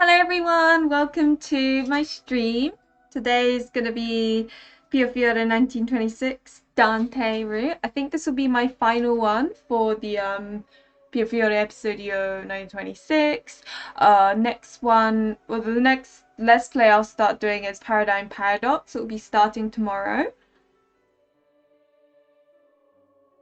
Hello everyone, welcome to my stream. Today is going to be Piofiore 1926 Dante route. I think this will be my final one for the Piofiore Episodio 1926. Next one, well the next Let's Play I'll start doing is Paradigm Paradox. It will be starting tomorrow.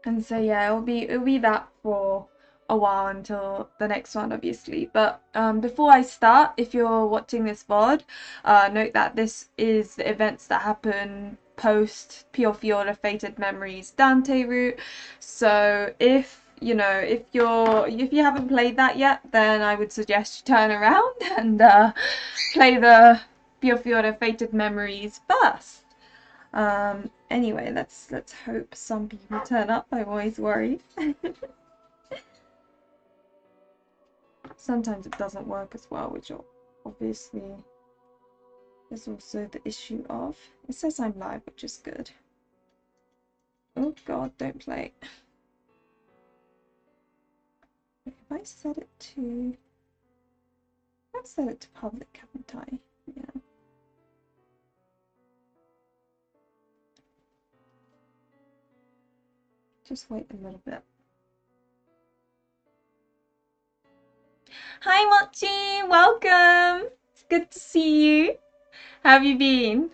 And so yeah, it'll be that for a while until the next one, obviously. But before I start, if you're watching this VOD, note that this is the events that happen post Piofiore Fated Memories Dante route. So if you haven't played that yet, then I would suggest you turn around and play the Piofiore Fated Memories first. Anyway, let's hope some people turn up. I'm always worried. Sometimes it doesn't work as well, which obviously is also the issue of. It says I'm live, which is good. Oh god, don't play. If I set it to... I've set it to public, haven't I? Yeah. Just wait a little bit. Hi Mochi, welcome! It's good to see you. How have you been?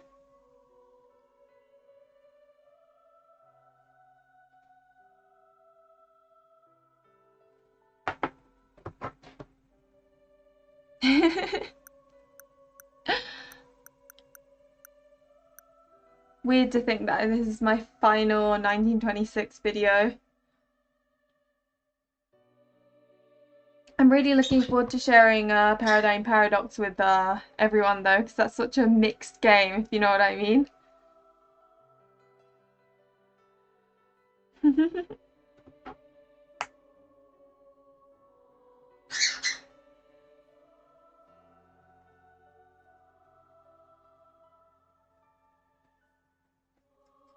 Weird to think that this is my final 1926 video. I'm really looking forward to sharing Paradigm Paradox with everyone though, because that's such a mixed game, if you know what I mean.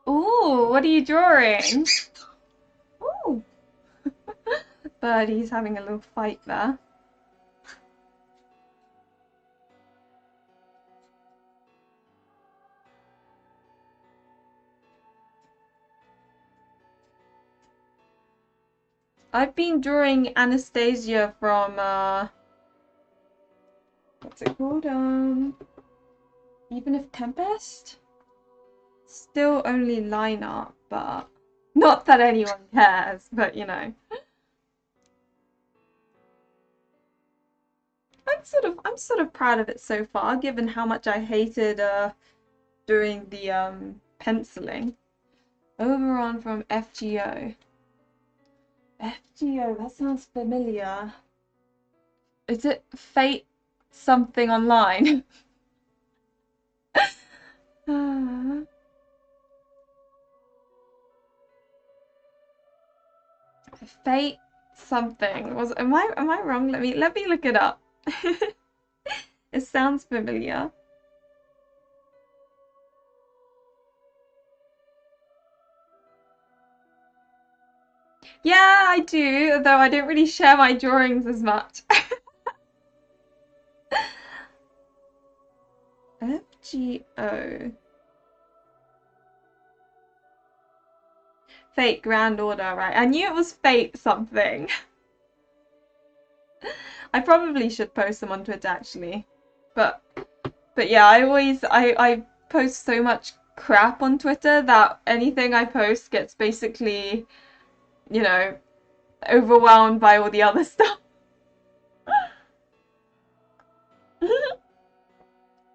Ooh, what are you drawing? Ooh. Birdie's having a little fight there. I've been drawing Anastasia from what's it called? Even if Tempest? Still only line art, but not that anyone cares, but you know. I'm sort of proud of it so far, given how much I hated doing the penciling. Overon from FGO. FGO, that sounds familiar. Is it Fate something online? Fate something. Am I wrong? Let me look it up. It sounds familiar. Yeah, I do, though I don't really share my drawings as much. FGO. Fate Grand Order, right? I knew it was Fate something. I probably should post them on Twitter actually. But yeah, I post so much crap on Twitter that anything I post gets basically, you know, overwhelmed by all the other stuff.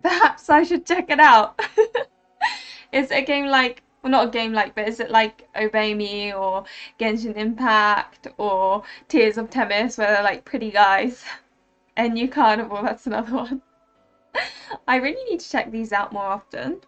Perhaps I should check it out. Is it a game like, well, not a game like, but is it like Obey Me or Genshin Impact or Tears of Temis, where they're like pretty guys? And New Carnival, that's another one. I really need to check these out more often.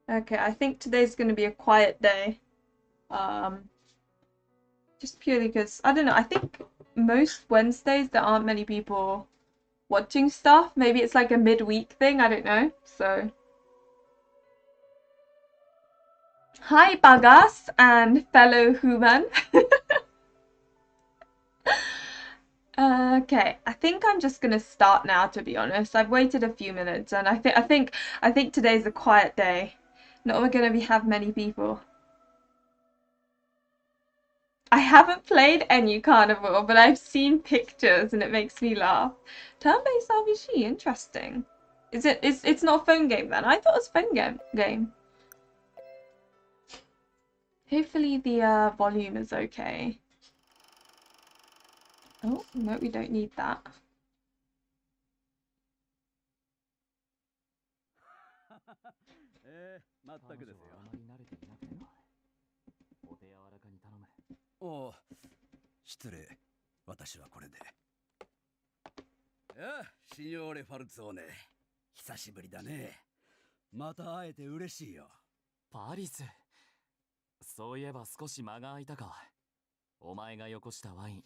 Okay, I think today's going to be a quiet day. Um, Just purely because, I don't know, I think most Wednesdays there aren't many people watching stuff. Maybe it's like a midweek thing, I don't know. So, hi Bagas and fellow human. Okay, I think I'm just gonna start now, to be honest. I've waited a few minutes and I think today's a quiet day. Not gonna have many people. I haven't played any Carnival, but I've seen pictures and it makes me laugh. Turn-based RPG, interesting. It's not a phone game then? I thought it was a phone game. Hopefully the volume is okay. Oh, no, we don't need that. Oh, 失礼。私はこれで。シニョーレ・ファルツォーネ。久しぶりだね。また会えて嬉しいよ。パリス。そういえば少し間が空いたか。お前がよこしたワイン、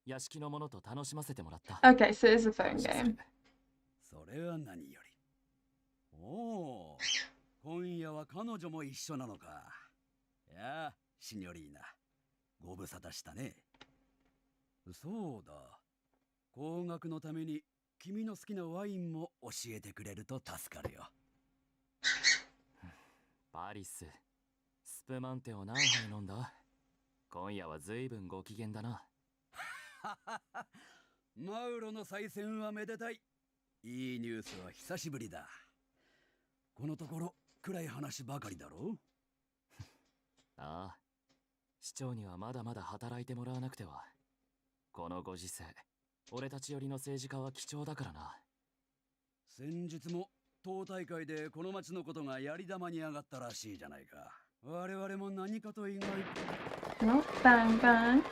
屋敷のものと楽しませてもらった。Okay, so it's a phone game. それは何より。おお、今夜は彼女も一緒なのか。やあ、シニョリーナ。ご無沙汰したね。そうだ。高額のために君の好きなワインも教えてくれると助かるよ。パリス、スプマンテを何杯飲んだ？今夜は随分ご機嫌だな。マウロの再選はめでたい。いいニュースは久しぶりだ。このところ暗い話ばかりだろう。ああ。市長にはまだまだ働いてもらわなくては。このご時世、俺たち寄りの政治家は貴重だからな。先日も党大会でこの町のことがやり玉に上がったらしいじゃないか。我々も何かと意外。Oh, bang bang.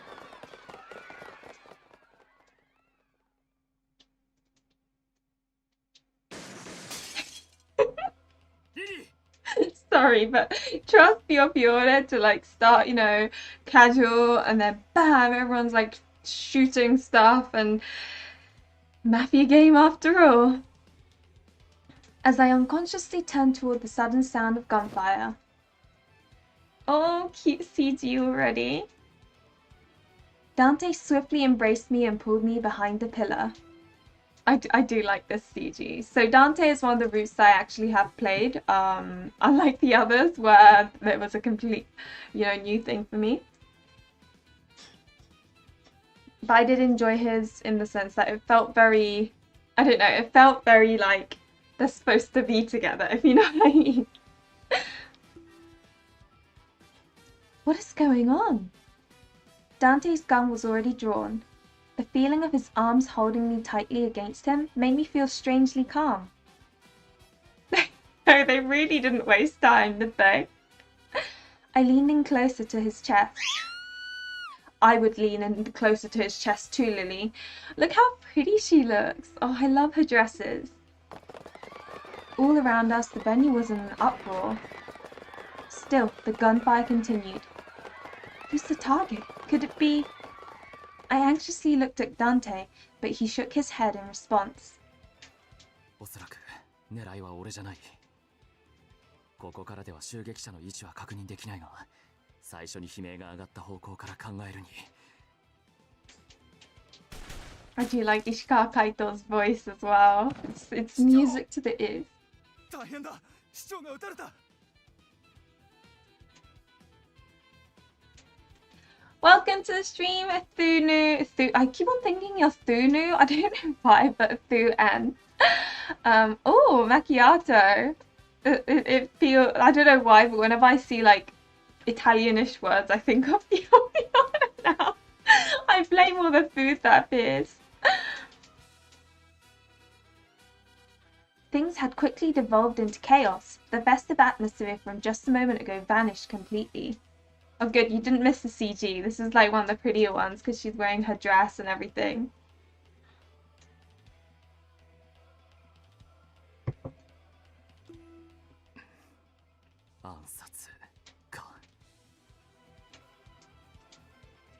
Sorry, but trust Piofiore to like start, you know, casual and then bam, everyone's like shooting stuff and mafia game after all. As I unconsciously turned toward the sudden sound of gunfire. Oh, cute CG already. Dante swiftly embraced me and pulled me behind the pillar. I do like this CG. So Dante is one of the routes that I actually have played, unlike the others where it was a complete, you know, new thing for me. But I did enjoy his in the sense that it felt very, I don't know, it felt very like they're supposed to be together, if you know what I mean. What is going on? Dante's gun was already drawn. The feeling of his arms holding me tightly against him made me feel strangely calm. No, they really didn't waste time, did they? I leaned in closer to his chest. I would lean in closer to his chest too, Lily. Look how pretty she looks. Oh, I love her dresses. All around us, the venue was in an uproar. Still, the gunfire continued. Who's the target? Could it be... I anxiously looked at Dante, but he shook his head in response. おそらく狙いは俺じゃない。ここからでは襲撃者の位置は確認できないが、最初に悲鳴が上がった方向から考えるに。I do like Ishikawa Kaito's voice as well. It's music to the ears. 大変だ。市長が撃たれた。Welcome to the stream, Thunu. I keep on thinking you're Thunu. I don't know why, but Thu-N. Oh, macchiato. It feels, I don't know why, but whenever I see like Italianish words, I think of Piofiore now. I blame all the food that appears. Things had quickly devolved into chaos. The festive atmosphere from just a moment ago vanished completely. Oh good, you didn't miss the CG. This is like one of the prettier ones because she's wearing her dress and everything.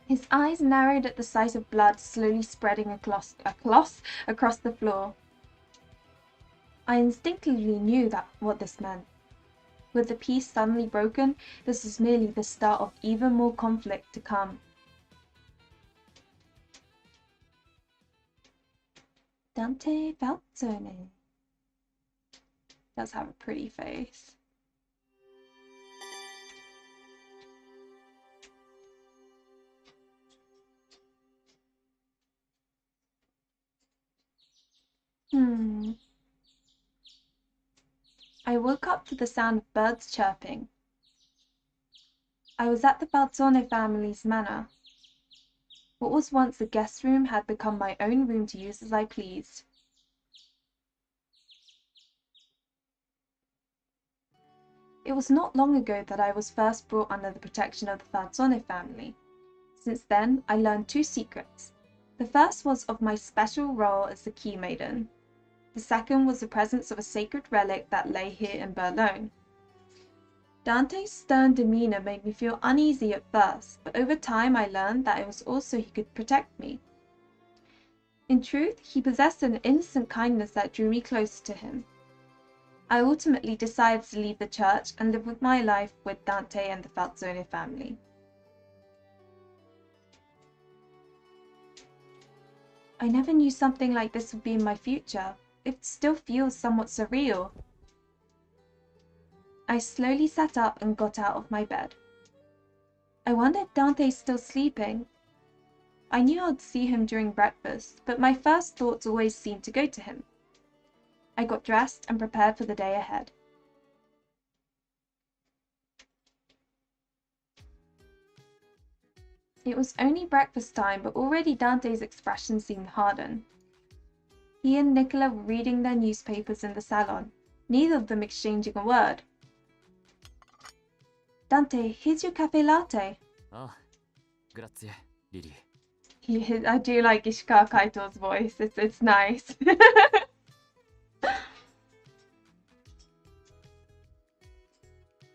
His eyes narrowed at the sight of blood slowly spreading across the floor. I instinctively knew what this meant. With the peace suddenly broken, this was merely the start of even more conflict to come. Dante Falzone does have a pretty face. I woke up to the sound of birds chirping. I was at the Falzone family's manor. What was once a guest room had become my own room to use as I pleased. It was not long ago that I was first brought under the protection of the Falzone family. Since then, I learned two secrets. The first was of my special role as the Key Maiden. The second was the presence of a sacred relic that lay here in Berlin. Dante's stern demeanor made me feel uneasy at first, but over time I learned that it was also he could protect me. In truth, he possessed an innocent kindness that drew me closer to him. I ultimately decided to leave the church and live with my life with Dante and the Falzone family. I never knew something like this would be in my future. It still feels somewhat surreal. I slowly sat up and got out of my bed. I wonder if Dante's still sleeping. I knew I'd see him during breakfast, but my first thoughts always seemed to go to him. I got dressed and prepared for the day ahead. It was only breakfast time, but already Dante's expression seemed hardened. He and Nicola were reading their newspapers in the salon, neither of them exchanging a word. Dante, here's your cafe latte. Ah, grazie, Lily. I do like Ishikawa Kaito's voice. It's nice.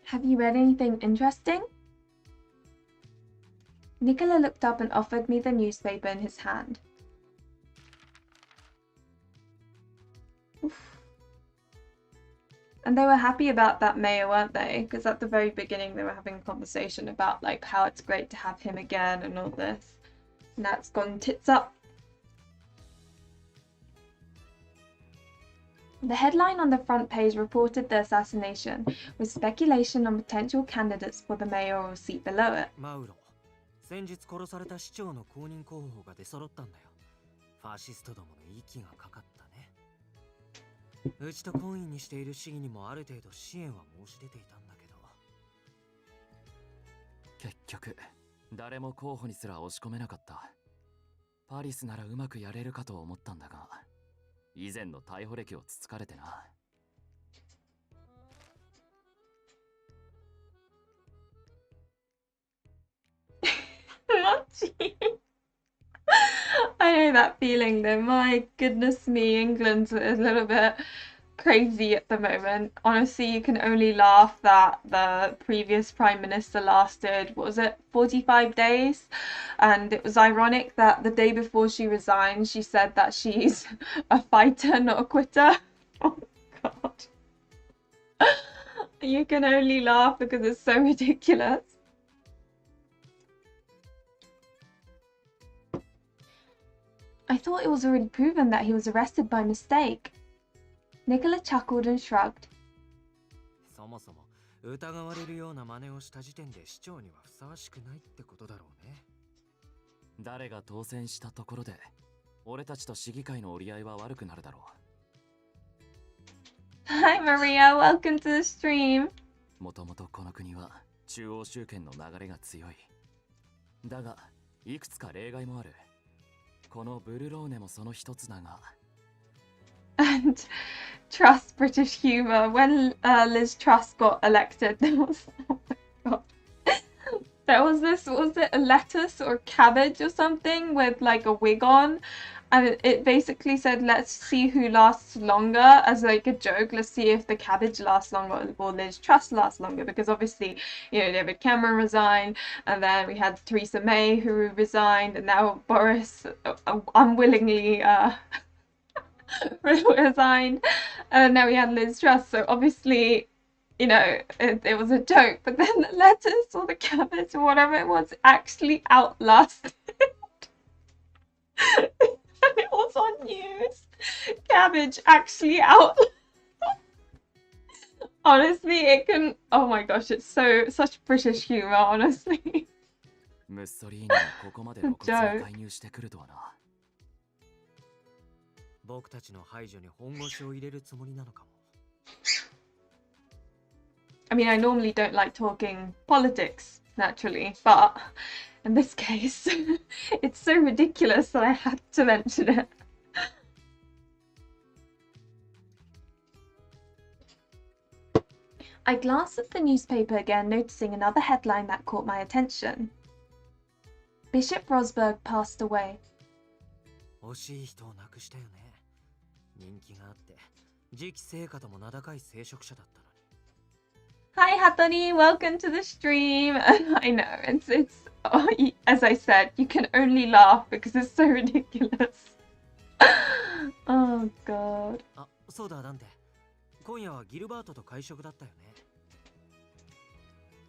Have you read anything interesting? Nicola looked up and offered me the newspaper in his hand. Oof. And they were happy about that mayor, weren't they? Because at the very beginning they were having a conversation about like how it's great to have him again and all this. And that's gone tits up. The headline on the front page reported the assassination, with speculation on potential candidates for the mayoral seat below it. 先日殺された市長の公認候補が出揃ったんだよ。ファシストどもの息がかかったね。うちと懇意にしている市議にもある程度支援は申し出ていたんだけど。結局、誰も候補にすら押し込めなかった。パリスならうまくやれるかと思ったんだが、以前の逮捕歴をつつかれてな。I know that feeling though. My goodness me, England's a little bit crazy at the moment. Honestly, you can only laugh that the previous Prime Minister lasted, what was it, 45 days? And it was ironic that the day before she resigned, she said that she's a fighter, not a quitter. Oh, God. You can only laugh because it's so ridiculous. I thought it was already proven that he was arrested by mistake. Nicola chuckled and shrugged. そもそも疑われるような真似をした時点で市長にはふさわしくないってことだろうね。誰が当選したところで、俺たちと市議会の折り合いは悪くなるだろう。Hi Maria, welcome to the stream. もともとこの国は中央集権の流れが強い。だが、いくつか例外もある。このブルローネもその一つだが。And Truss British humour. When Liz Truss got elected, there was, oh my God, there was this, what was it, a lettuce or cabbage or something with like a wig on, And it basically said, let's see who lasts longer, as like a joke. Let's see if the cabbage lasts longer or Liz Truss lasts longer, because obviously, David Cameron resigned, and then we had Theresa May who resigned, and now Boris unwillingly resigned, and now we had Liz Truss. So obviously, it was a joke, but then the lettuce or the cabbage or whatever it was actually outlasted. It was on news. Cabbage actually out. Honestly, it can. Oh my gosh, it's such British humor. Honestly. ムッソリーニがここまで露骨に介入してくるとはな。僕たちの排除に本腰を入れるつもりなのかも。I mean, I normally don't like talking politics naturally, but in this case, it's so ridiculous that I had to mention it. I glanced at the newspaper again, noticing another headline that caught my attention. Bishop Rosberg passed away. 惜しい人を亡くしたよね。人気があって、次期成果とも名高い聖職者だったのに。Hi Hattori, welcome to the stream. I know, as I said, you can only laugh because it's so ridiculous. Oh god. あ、そうだ、ダンテ。今夜はギルバートと会食だったよね。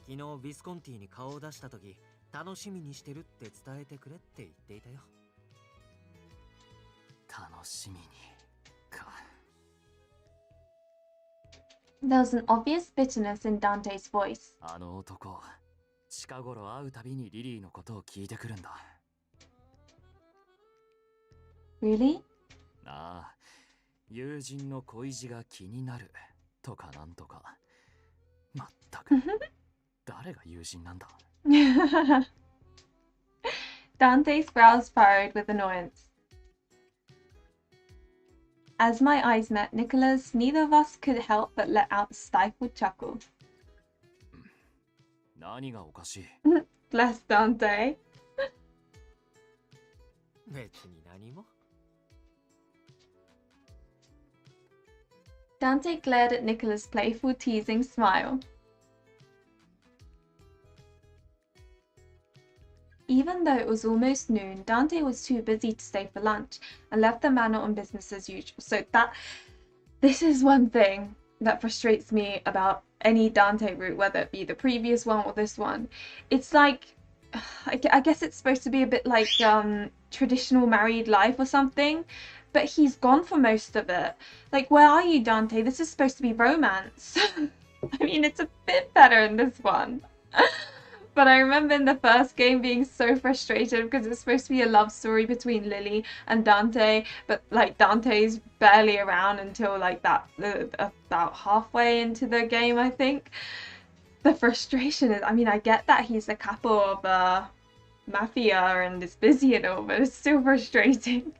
昨日ビスコンティに顔を出した時、楽しみにしてるって伝えてくれって言っていたよ。楽しみにか。There was an obvious bitterness in Dante's voice. あの男、近頃会うたびにリリーのことを聞いてくるんだ。Really? ああ、友人の恋路が気になるとかなんとか。まったく、誰が友人なんだ。Dante's brows furrowed with annoyance. As my eyes met Nicola's, neither of us could help but let out a stifled chuckle. 何がおかしい Bless Dante. 別に何も。Dante glared at Nicola's playful, teasing smile. Even though it was almost noon, Dante was too busy to stay for lunch and left the manor on business as usual. So this is one thing that frustrates me about any Dante route, whether it be the previous one or this one. It's like, I guess it's supposed to be a bit like traditional married life or something, but he's gone for most of it. Like, where are you, Dante? This is supposed to be romance. I mean, it's a bit better in this one. But I remember in the first game being so frustrated because it's supposed to be a love story between Lily and Dante, but like Dante's barely around until like that about halfway into the game, I think. The frustration is, I mean, I get that he's a capo of mafia and is busy and all, but it's still frustrating.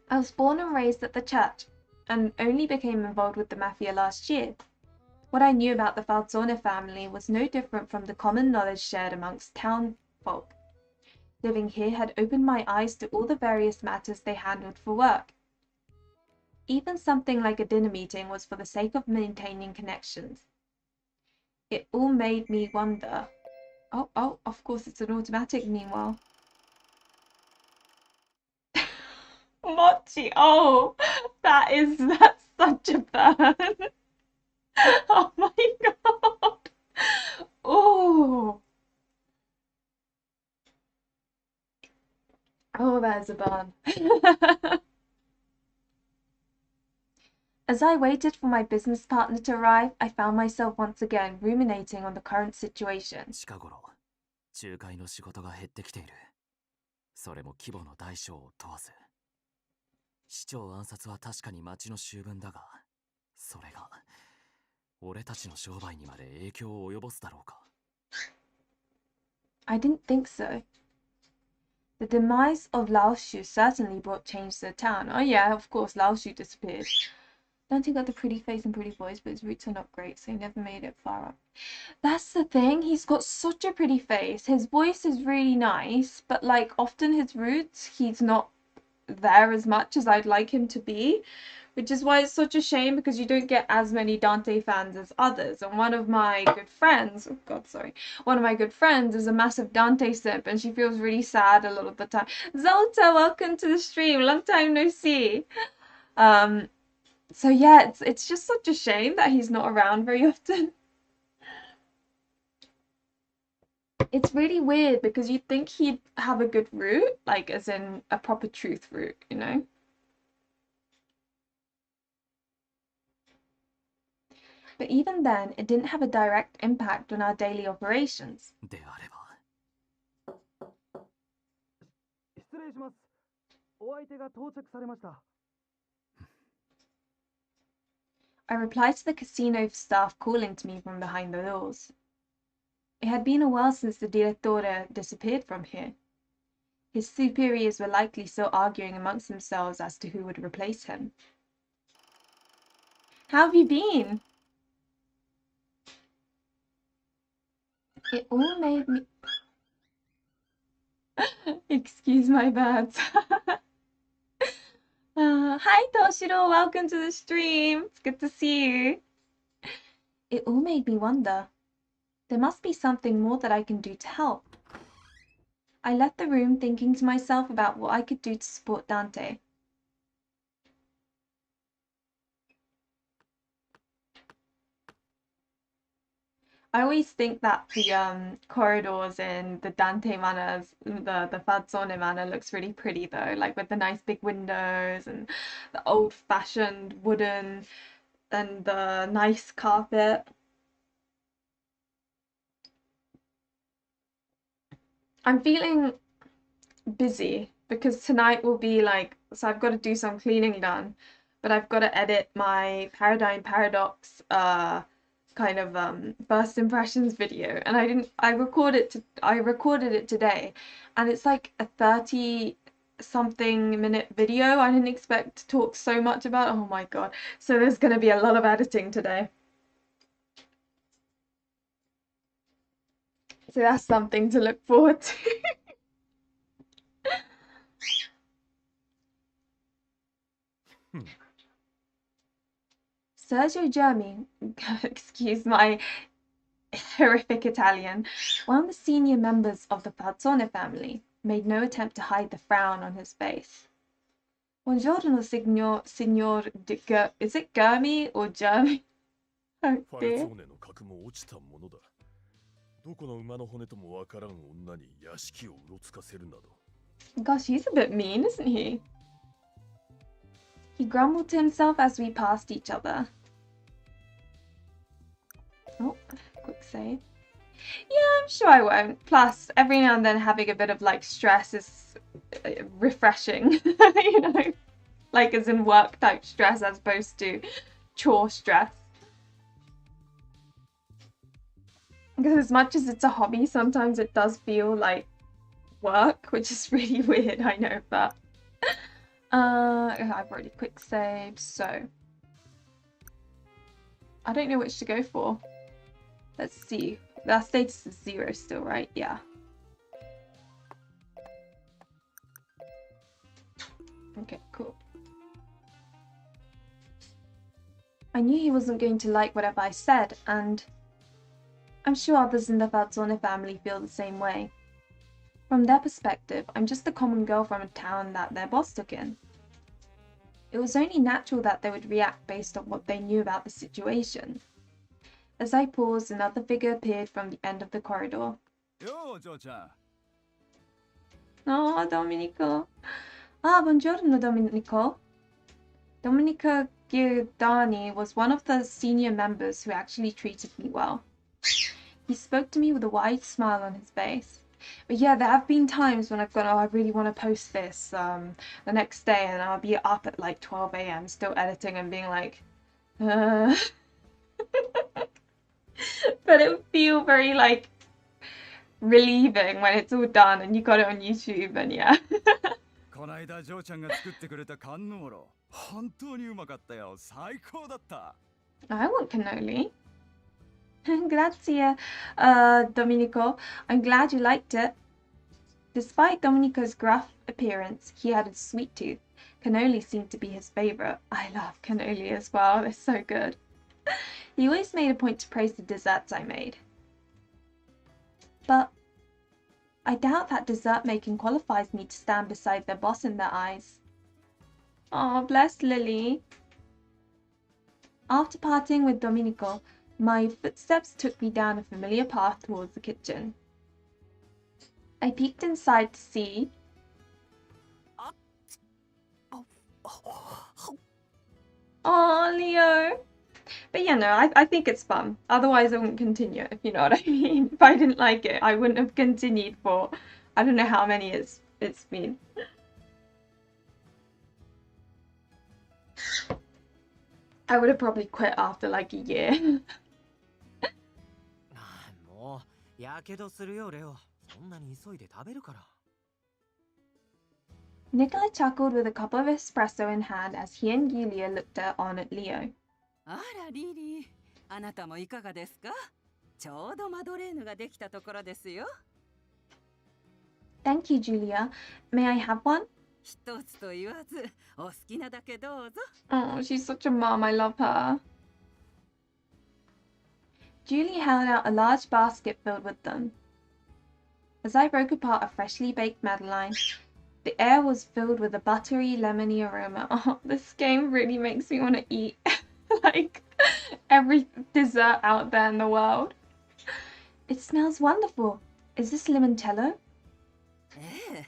I was born and raised at the church and only became involved with the mafia last year. What I knew about the Falzone family was no different from the common knowledge shared amongst town folk. Living here had opened my eyes to all the various matters they handled for work. Even something like a dinner meeting was for the sake of maintaining connections. It all made me wonder. Oh, of course it's an automatic meanwhile. Mochi, oh, that's such a burn. Oh my god. Oh. Oh, there's a burn. As I waited for my business partner to arrive, I found myself once again ruminating on the current situation. 近頃、仲介の仕事が減ってきている。それも規模の大小を問わず。市長暗殺は確かに町の醜聞だが、それが俺たちの商売にまで影響を及ぼすだろうか。I didn't think so. The demise of Lao Shu certainly brought change to the town. Oh yeah, of course, Lao Shu disappeared. Dante got the pretty face and pretty voice, but his roots are not great, so he never made it far up. That's the thing, he's got such a pretty face. His voice is really nice, but like often his roots, he's not there as much as I'd like him to be, which is why it's such a shame because you don't get as many Dante fans as others. And one of my good friends, oh god, sorry, one of my good friends is a massive Dante simp, and she feels really sad a lot of the time. Zolta, welcome to the stream. Long time no see. So yeah, it's just such a shame that he's not around very often. It's really weird because you'd think he'd have a good root, like as in a proper truth root, you know? But even then, it didn't have a direct impact on our daily operations. であれば。失礼します。お相手が到着されました。I replied to the casino staff calling to me from behind the doors. It had been a while since the direttore disappeared from here. His superiors were likely still arguing amongst themselves as to who would replace him. How have you been? It all made me... Excuse my birds. Hi Toshiro, welcome to the stream. It's good to see you. It all made me wonder. There must be something more that I can do to help. I left the room thinking to myself about what I could do to support Dante. I always think that the corridors in the Dante manors, the Fazzone manor looks really pretty though, like with the nice big windows and the old-fashioned wooden and the nice carpet. I'm feeling busy because tonight will be like, so I've got to do some cleaning done, but I've got to edit my Paradigm Paradox kind of first impressions video, and I recorded it today, and it's like a 30 something minute video. I didn't expect to talk so much about, oh my god, so there's going to be a lot of editing today. So that's something to look forward to. Sergio Germi, excuse my horrific Italian, one of the senior members of the Falzone family, made no attempt to hide the frown on his face. Buongiorno, signor is it Germi or Germi? Oh dear. どこの馬の骨ともわからん女に屋敷をうろつかせるなど。 Gosh, he's a bit mean, isn't he? He grumbled to himself as we passed each other. Oh, quick save. Yeah, I'm sure I won't. Plus, every now and then having a bit of like stress is refreshing, you know? Like as in work type stress as opposed to chore stress. Because as much as it's a hobby, sometimes it does feel like work, which is really weird, I know, but I've already quick saved, so I don't know which to go for. Let's see. That status is 0 still, right? Yeah. Okay, cool. I knew he wasn't going to like whatever I said, and I'm sure others in the Falzone family feel the same way. From their perspective, I'm just a common girl from a town that their boss took in. It was only natural that they would react based on what they knew about the situation. As I paused, another figure appeared from the end of the corridor. Yo, Joe-chan. Oh, Domenico. Ah, buongiorno, Domenico. Domenico Giordani was one of the senior members who actually treated me well. He spoke to me with a wide smile on his face. But yeah, there have been times when I've gone, oh, I really want to post this the next day, and I'll be up at like 12 a.m. still editing and being like, But it would feel very like relieving when it's all done and you got it on YouTube, and yeah. こないだジョーちゃんが作ってくれた缶のもろ本当にうまかったよ。最高だった。I want cannoli. Grazie, Domenico. I'm glad you liked it. Despite Domenico's gruff appearance, he had a sweet tooth. Cannoli seemed to be his favorite. I love cannoli as well. They're so good. He always made a point to praise the desserts I made. But I doubt that dessert making qualifies me to stand beside their boss in their eyes. Oh, bless Lily. After parting with Domenico, my footsteps took me down a familiar path towards the kitchen. I peeked inside to see... Oh, Leo! But yeah, no, I think it's fun. Otherwise, I wouldn't continue, if you know what I mean. If I didn't like it, I wouldn't have continued for... I don't know how many it's been. I would have probably quit after like a year. もうやけどするよレオ。そんなに急いで食べるから。Nicola chuckled with a cup of espresso in hand as he and Julia looked on at Leo. あらリリー、あなたもいかがですか？ちょうどマドレーヌができたところですよ。Thank you, Julia. May I have one? 一つと言わず、お好きなだけどうぞ。Oh, she's such a mom. I love her. Julie held out a large basket filled with them. As I broke apart a freshly baked Madeleine, the air was filled with a buttery, lemony aroma. Oh, this game really makes me want to eat like every dessert out there in the world. It smells wonderful. Is this limoncello? ええ、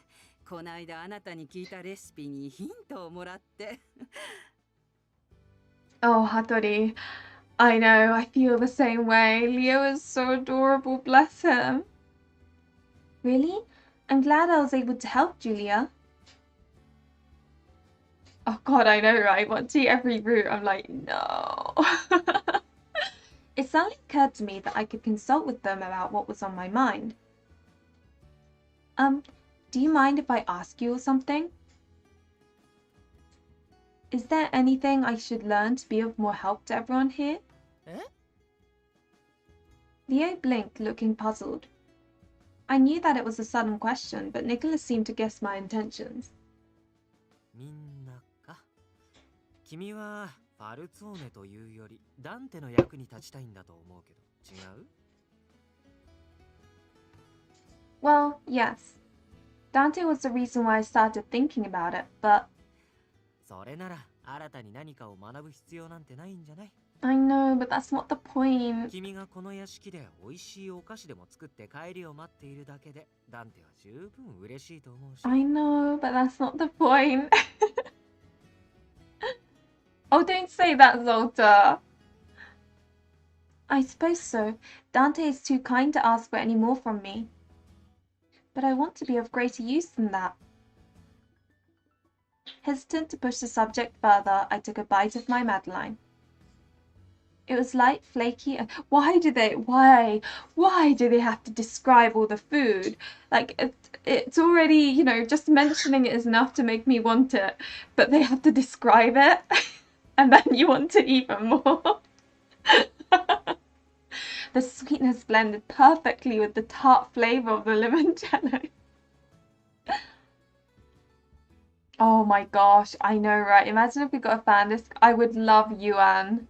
こないだあなたに聞いたレシピにヒントをもらって。Oh, Hattori. I know, I feel the same way. Leo is so adorable, bless him. Really? I'm glad I was able to help, Julia. Oh god, I know, right? Watching every route, I'm like, no. It suddenly occurred to me that I could consult with them about what was on my mind. Do you mind if I ask you something? Is there anything I should learn to be of more help to everyone here? Eh? Leo blinked, looking puzzled. I knew that it was a sudden question, but Nicholas seemed to guess my intentions. みんなか。君はファルツォーネというよりダンテの役に立ちたいんだと思うけど、違う？ Well, yes. Dante was the reason why I started thinking about it, but... それなら新たに何かを学ぶ必要なんてないんじゃない？ I know, but that's not the point. 君がこの屋敷で美味しいお菓子でも作って帰りを待っているだけでダンテは十分嬉しいと思うし。 I know, but that's not the point. Oh, don't say that, Zolta. I suppose so. Dante is too kind to ask for any more from me. But I want to be of greater use than that. Hesitant to push the subject further, I took a bite of my Madeleine. It was light, flaky, and why do they have to describe all the food? Like, it's already, you know, just mentioning it is enough to make me want it, but they have to describe it, and then you want it even more. The sweetness blended perfectly with the tart flavor of the limoncello. Oh my gosh, I know, right? Imagine if we got a fan disc. I would love Yuan.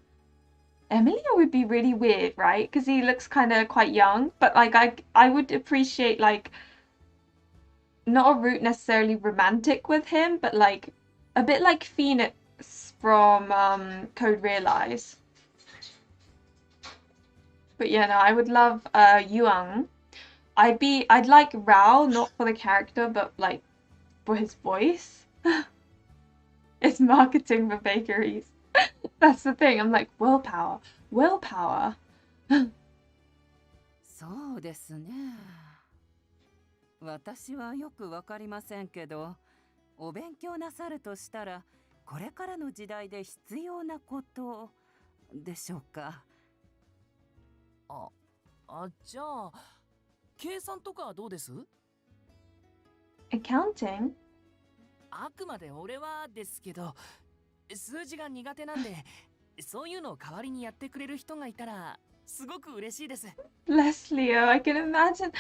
Emilio would be really weird, right? Because he looks kind of quite young, but like I would appreciate like not a route necessarily romantic with him, but like a bit like Phoenix from Code Realize. But yeah, no, I would love Yuan. I'd like Rao, not for the character, but like for his voice. It's marketing for bakeries. That's the thing. I'm like, willpower. Willpower. そうですね。私はよくわかりませんけど、お勉強なさるとしたら、これからの時代で必要なことでしょうか。じゃあ、計算とかどうです？ Accounting? あくまで俺はですけど、数字が苦手なんで、そういうのを代わりにやってくれる人がいたらすごく嬉しいです。Bless Leo. I can imagine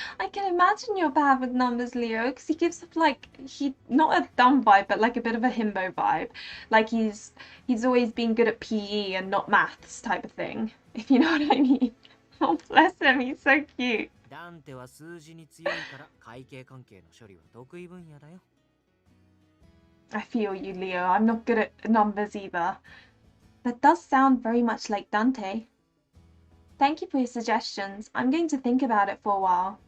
you're bad with numbers, Leo, because he gives off like he not a dumb vibe, but like a bit of a himbo vibe. Like he's always been good at PE and not maths type of thing. If you know what I mean. Oh, bless him. He's so cute. ダンテは数字に強いから会計関係の処理は得意分野だよ。I feel you, Leo. I'm not good at numbers either. That does sound very much like Dante. Thank you for your suggestions. I'm going to think about it for a while.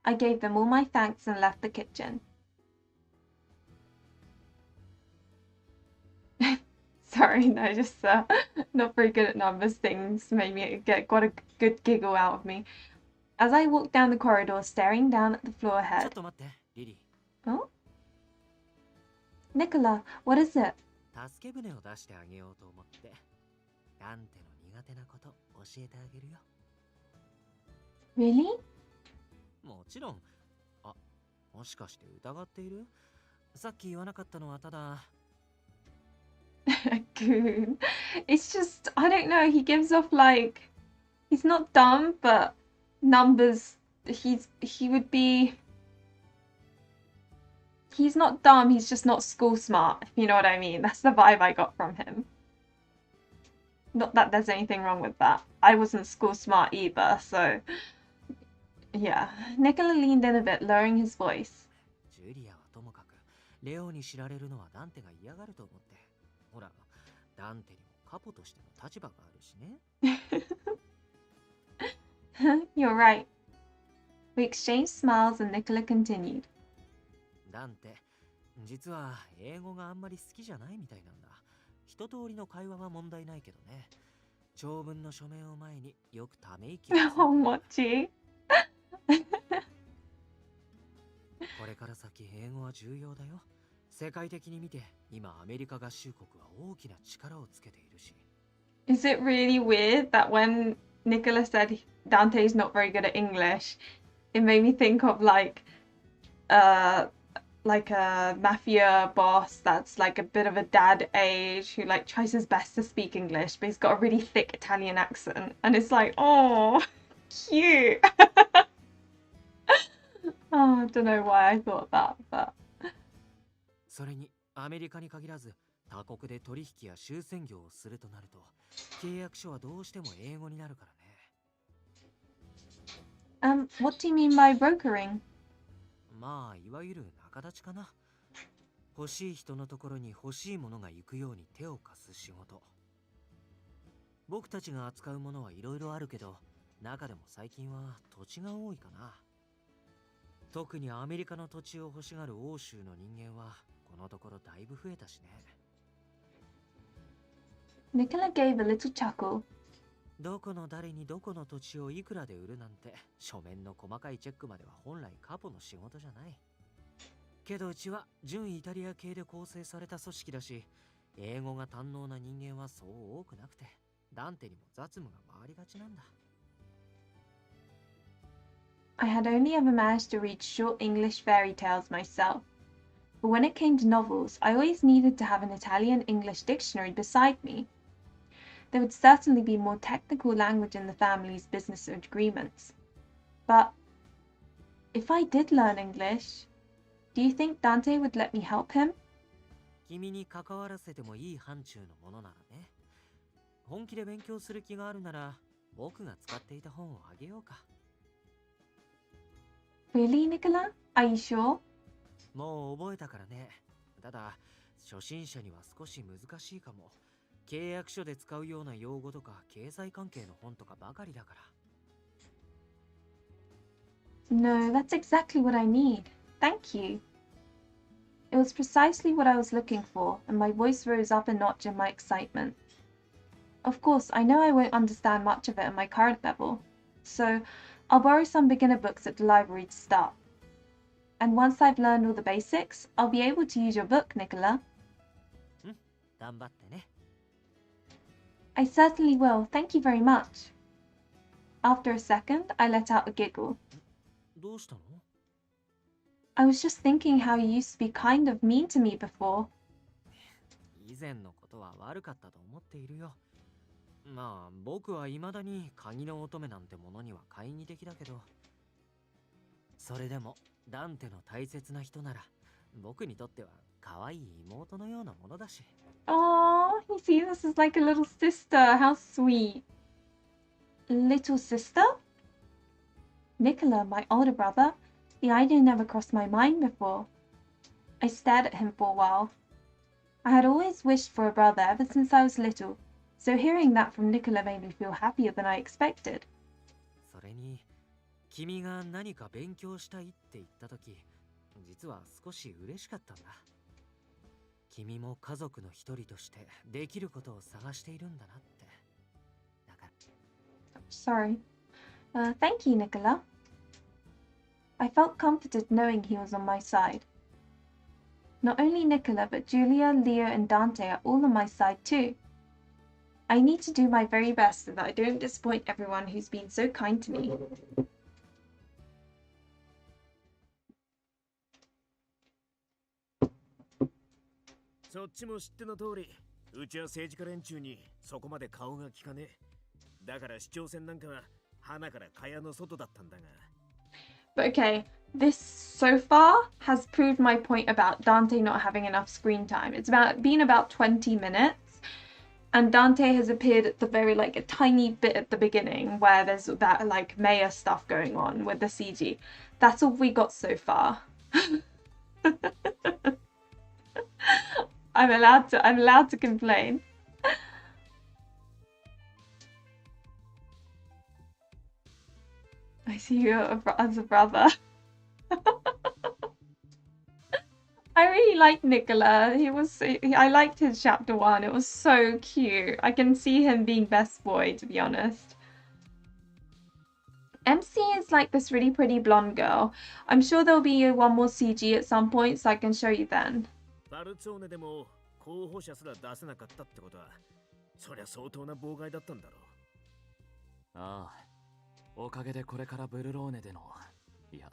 I gave them all my thanks and left the kitchen. Sorry, no, just not very good at numbers things made me get quite a good giggle out of me. As I walked down the corridor, staring down at the floor ちょっ ahead. と待って、リリ Oh? Nicola, what is it? ー。助け舟を出してあげようと思って。ダンテの苦手なこと教えてあげるよ。Really? もちろん。あ、もしかして疑っている？さっき言わなかったのはただ。Goon. It's just, I don't know, he gives off like, he's not dumb, but numbers, he would be, he's not dumb, he's just not school smart, if you know what I mean. That's the vibe I got from him. Not that there's anything wrong with that. I wasn't school smart either, so yeah. Nicola leaned in a bit, lowering his voice. ジュリアはともかく、レオに知られるのはダンテが嫌がると思って。ほら、ダンテにもカポとしての立場があるしね。You're right. We exchanged smiles and Nicola continued. ダンテ、実は英語があんまり好きじゃないみたいなんだ。一通りの会話は問題ないけどね。長文の書面を前によくため息をついて。Oh, Mochi. これから先英語は重要だよ。世界的に見て今アメリカ合衆国は大きな力をつけているし。Is it really weird that when Nicola said Dante's not very good at English, it made me think of like a mafia boss that's like a bit of a dad age who like tries his best to speak English, but he's got a really thick Italian accent, and it's like, oh, cute. Oh, I don't know why I thought that, but それにアメリカに限らず他国で取引や終戦業をするとなると契約書はどうしても英語になるからね。what do you mean by brokering? まあいわゆる仲立ちかな。欲しい人のところに欲しいものが行くように手を貸す仕事。僕たちが扱うものはいろいろあるけど、中でも最近は土地が多いかな。特にアメリカの土地を欲しがる欧州の人間はこのところだいぶ増えたしね。Nicola gave a little chuckle. どこの誰にどこの土地をいくらで売るなんて書面の細かいチェックまでは本来カポの仕事じゃない。けどうちは純イタリア系で構成された組織だし、英語が堪能な人間はそう多くなくて、ダンテにも雑務が回りがちなんだ。I had only ever managed to read short English fairy tales myself, but when it came to novels, I always needed to have an Italian-English dictionary beside me. There would certainly be more technical language in the family's business agreements. But if I did learn English, do you think Dante would let me help him? 君に関わらせてもいい範疇のものならね。本気で勉強する気があるなら、僕が使っていた本をあげようか。Really, Nicola? Are you sure? もう覚えたからね。ただ、初心者には少し難しいかも。契約書で使うような用語とか経済関係の本とかばかりだから。No, that's exactly what I need. Thank you. It was precisely what I was looking for, and my voice rose up a notch in my excitement. Of course, I know I won't understand much of it at my current level, so I'll borrow some beginner books at the library to start. And once I've learned all the basics, I'll be able to use your book, Nicola. 頑張ってね。I certainly will. Thank you very much. After a second, I let out a giggle. どうしたの？ I was just thinking how you used to be kind of mean to me before. い前のことは悪かったと思っているよ。まあ僕は未だに鍵の乙女なんてものには懐疑的だけど、それでもダンテの大切な人なら僕にとっては可愛い妹のようなものだし。 Oh, he sees us as like a little sister. How sweet. Little sister? Nicola, my older brother? The idea never crossed my mind before. I stared at him for a while. I had always wished for a brother ever since I was little, so hearing that from Nicola made me feel happier than I expected. それに君が何か勉強したいって言った時、実は少し嬉しかったんだ。君も家族の一人としてできることを探しているんだなって。だから。Sorry. Thank you, Nicola. I felt comforted knowing he was on my side. Not only Nicola, but Julia, Leo, and Dante are all on my side too. I need to do my very best so that I don't disappoint everyone who's been so kind to me. そっちも知っての通り、うちは政治家連中にそこまで顔が利かねえ。だから市長選なんかは花から蚊帳の外だったんだが。But okay, this so far has proved my point about Dante not having enough screen time. It's been about 20 minutes, and Dante has appeared at the very, like, a tiny bit at the beginning where there's that, like, mayor stuff going on with the CG. That's all we got so far. I'm allowed to complain. I see you as a brother. I really liked Nicola. I liked his chapter 1. It was so cute. I can see him being best boy, to be honest. MC is like this really pretty blonde girl. I'm sure there'll be one more CG at some point, so I can show you then. バルツォーネでも候補者すら出せなかったってことは、そりゃ相当な妨害だったんだろう。ああ、おかげでこれからブルローネでの、いや、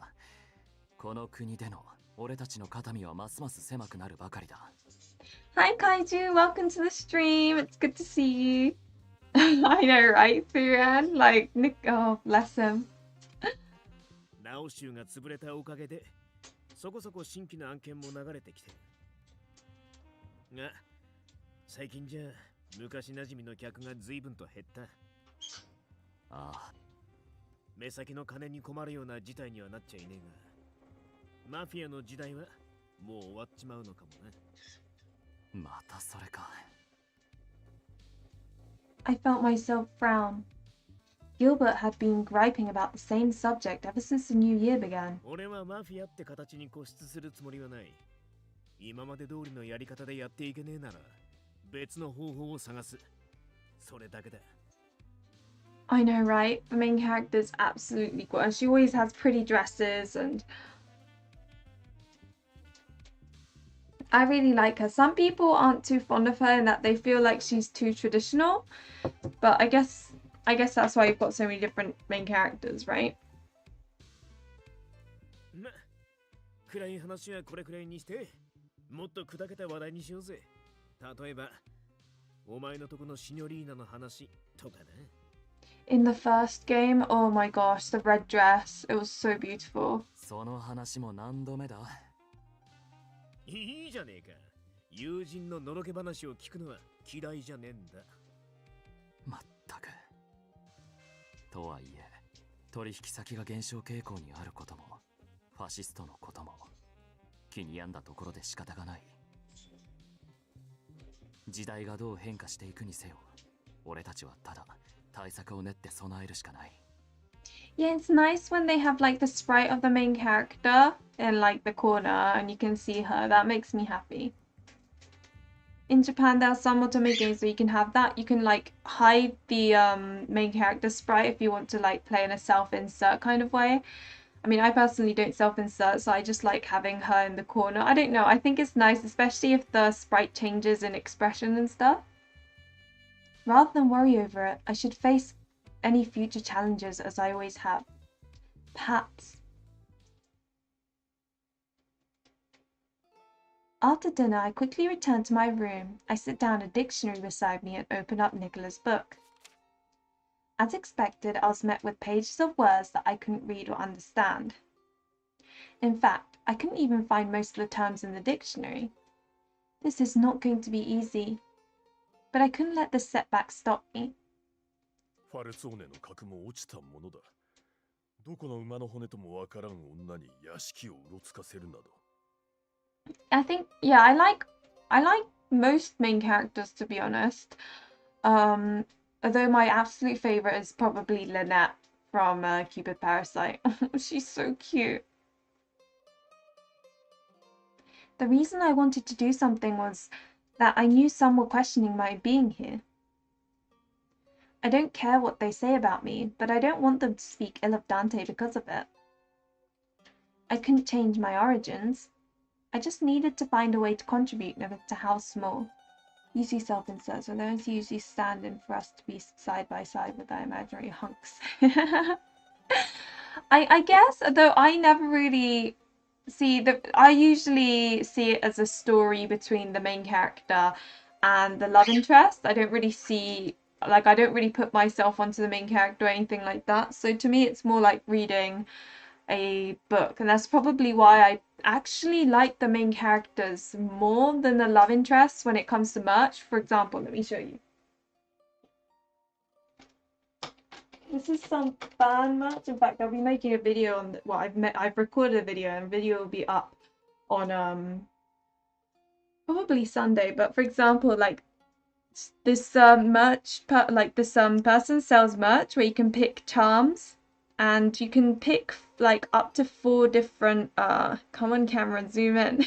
この国での俺たちの肩身はますます狭くなるばかりだ。Hi Kaiju, welcome to the stream. It's good to see you. I know, right, Furan? Like, oh, bless him. ナオ州が潰れたおかげで、そこそこ新規の案件も流れてきてる。が、最近じゃ昔馴染みの客が随分と減った。ああ。目先の金に困るような事態にはなっちゃいねえが、マフィアの時代はもう終わっちまうのかもな。またそれか。I felt myself frown. Gilbert had been griping about the same subject ever since the new year began. 俺はマフィアって形に固執するつもりはない。今まで通りのやり方でやっていけねえなら、別の方法を探す。それだけだ。I know, right? The main character is absolutely gorgeous. She always has pretty dresses and I really like her. Some people aren't too fond of her in that they feel like she's too traditional, but I guess that's why you've got so many different main characters, right? ま、暗い話はこれくらいにして、もっと砕けた話題にしようぜ。例えば、お前のとこのシニョリーナの話とかな。In the first game, oh my gosh, the red dress, it was so beautiful. その話も何度目だ？いいじゃねえか。友人ののろけ話を聞くのは嫌いじゃねえんだ。まったく。とはいえ、取引先が減少傾向にあることも、ファシストのことも、気に病んだところで仕方がない。時代がどう変化していくにせよ、俺たちはただ対策を練って備えるしかない。Yeah, it's nice when they have like the sprite of the main character in like the corner and you can see her. That makes me happy. In Japan, there are some otome games where you can have that. You can like hide the main character sprite if you want to like play in a self-insert kind of way. I mean, I personally don't self-insert, so I just like having her in the corner. I don't know. I think it's nice, especially if the sprite changes in expression and stuff. Rather than worry over it, I should face any future challenges as I always have. Perhaps. After dinner, I quickly return to my room. I sit down a dictionary beside me and open up Nicola's book. As expected, I was met with pages of words that I couldn't read or understand. In fact, I couldn't even find most of the terms in the dictionary. This is not going to be easy. But I couldn't let this setback stop me. ファルツォーネの核も落ちたものだ。どこの馬の骨ともわからん女に屋敷をうろつかせるなど。I think, yeah, I like most main characters, to be honest. Although my absolute favorite is probably Lynette from Cupid Parasite. She's so cute. The reason I wanted to do something was that I knew some were questioning my being here. I don't care what they say about me, but I don't want them to speak ill of Dante because of it. I couldn't change my origins. I just needed to find a way to contribute, no matter how small. Usually self-insert, so those usually stand in for us to be side by side with our imaginary hunks. I guess, though I never really see I usually see it as a story between the main character and the love interest. I don't really see, like, I don't really put myself onto the main character or anything like that. So to me, it's more like reading a book, and that's probably why I actually like the main characters more than the love interests when it comes to merch. For example, let me show you. This is some fan merch. In fact, I'll be making a video on I've recorded a video, and video will be up on probably Sunday. But for example, like this person sells merch where you can pick charms, and you can pick like up to 4 different come on camera, zoom in.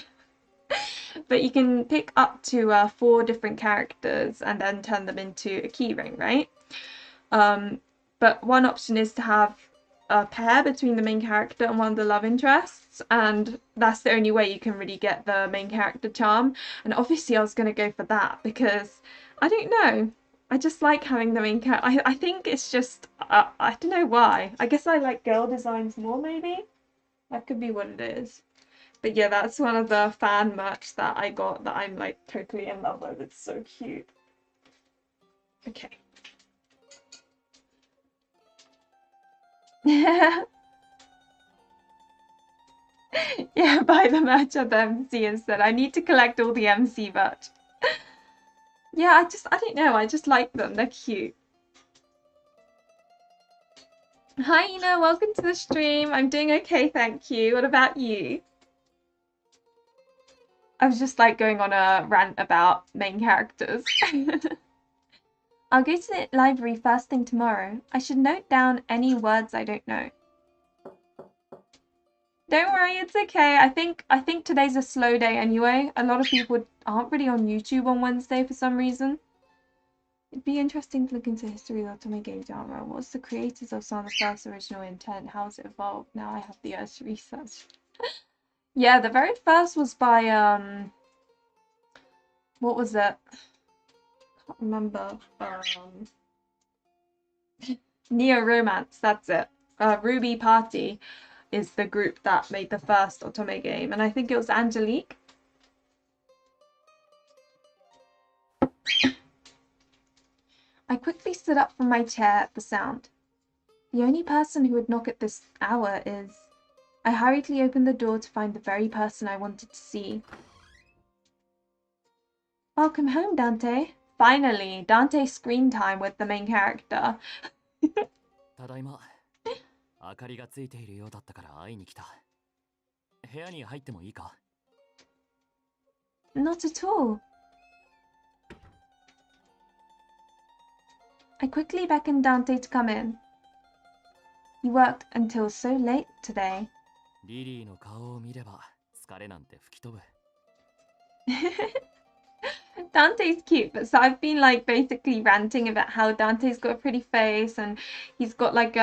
But you can pick up to 4 different characters and then turn them into a keyring, right? But one option is to have a pair between the main character and one of the love interests, and that's the only way you can really get the main character charm. And obviously I was going to go for that because, I don't know, I just like having the main character. I think it's just, I don't know why. I guess I like girl designs more, maybe? That could be what it is. But yeah, that's one of the fan merch that I got that I'm like totally in love with. It's so cute. Okay. Yeah, buy the merch of the MC instead. I need to collect all the MC merch. Yeah, I don't know, I just like them. They're cute. Hi, Ina, welcome to the stream. I'm doing okay, thank you. What about you? I was just like going on a rant about main characters. I'll go to the library first thing tomorrow. I should note down any words I don't know. Don't worry, it's okay. I think today's a slow day anyway. A lot of people aren't really on YouTube on Wednesday for some reason. It'd be interesting to look into the history of the Otome game genre. What's the creators of some of the first original intent? How's it evolved? Now I have the urge to research. Yeah, the very first was by what was it? Can't remember. Neo Romance, that's it. Ruby Party is the group that made the first Otome game, and I think it was Angelique. I quickly stood up from my chair at the sound. The only person who would knock at this hour is... I hurriedly opened the door to find the very person I wanted to see. Welcome home, Dante. Finally, Dante's screen time with the main character. ただいま。明かりがついているようだったから会いに来た。部屋に入ってもいいか? Not at all. I quickly beckoned Dante to come in. You worked until so late today. リリーの顔を見れば疲れなんて吹き飛ぶ。Dante's cute, but so I've been like basically ranting about how Dante's got a pretty face and he's got like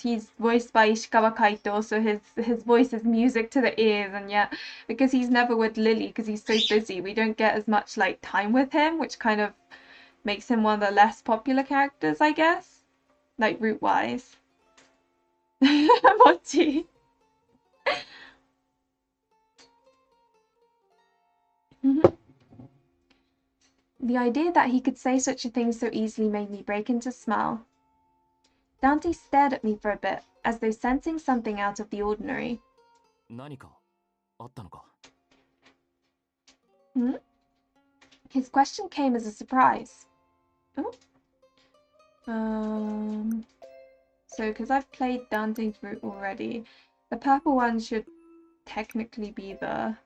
he's voiced by Ishikawa Kaito, so his voice is music to the ears, and yet because he's never with Lily because he's so busy, we don't get as much like time with him, which kind of makes him one of the less popular characters, I guess, like route wise. Mochi. The idea that he could say such a thing so easily made me break into a smile. Dante stared at me for a bit, as though sensing something out of the ordinary. 何かあったのか? His question came as a surprise. Oh. So, because I've played Dante's route already, the purple one should technically be the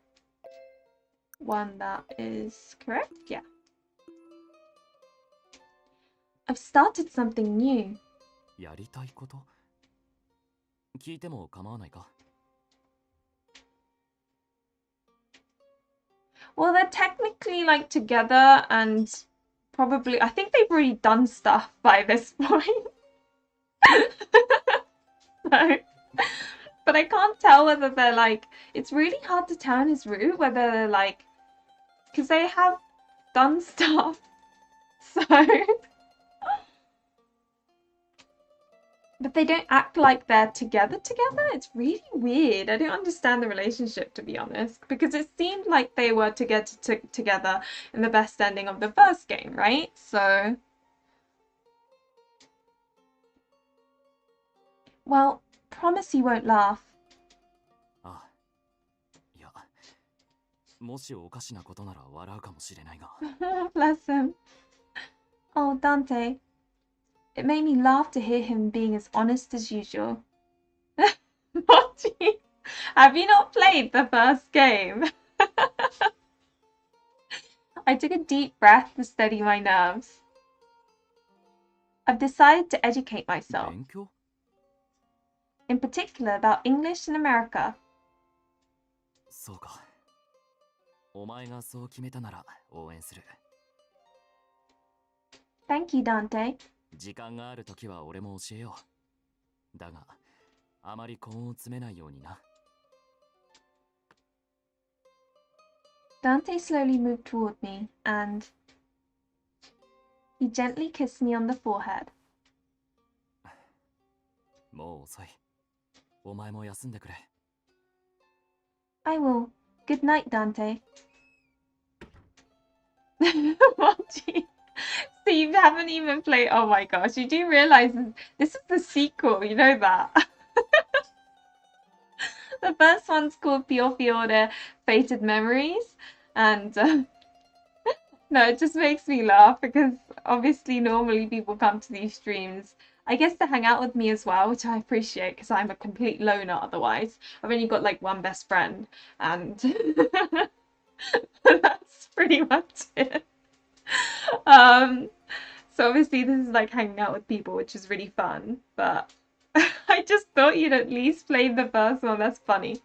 one that is correct? Yeah. I've started something new. やりたいこと? 聞いても構わないか? Well, they're technically like together and probably, I think they've already done stuff by this point. So, but I can't tell whether they're like, it's really hard to tell in his route whether they're like, because they have done stuff. So, but they don't act like they're together. It's really weird. I don't understand the relationship, to be honest, because it seemed like they were together in the best ending of the first game, right? So, well, promise you won't laugh. あ、いや、もしおかしなことなら笑うかもしれないが。Bless him. Oh, Dante. It made me laugh to hear him being as honest as usual. Mochi, have you not played the first game? I took a deep breath to steady my nerves. I've decided to educate myself. 勉強? In particular about English in America. そうか。お前がそう決めたなら応援する。Thank you, Dante. 時間があるときは俺も教えよう。だが、あまり根を詰めないようにな。Dante slowly moved toward me, and he gently kissed me on the forehead. もう遅い。お前も休んでくれ。I will. Good night, Dante. Mochi. So you haven't even played. Oh my gosh, you do realize this is the sequel, you know that. The first one's called Piofiore Fated Memories, and no, it just makes me laugh because obviously normally people come to these streams, I guess, to hang out with me as well, which I appreciate because I'm a complete loner otherwise. I've only got like one best friend, and that's pretty much it. So obviously this is like hanging out with people, which is really fun, but I just thought you'd at least played the first one. That's funny.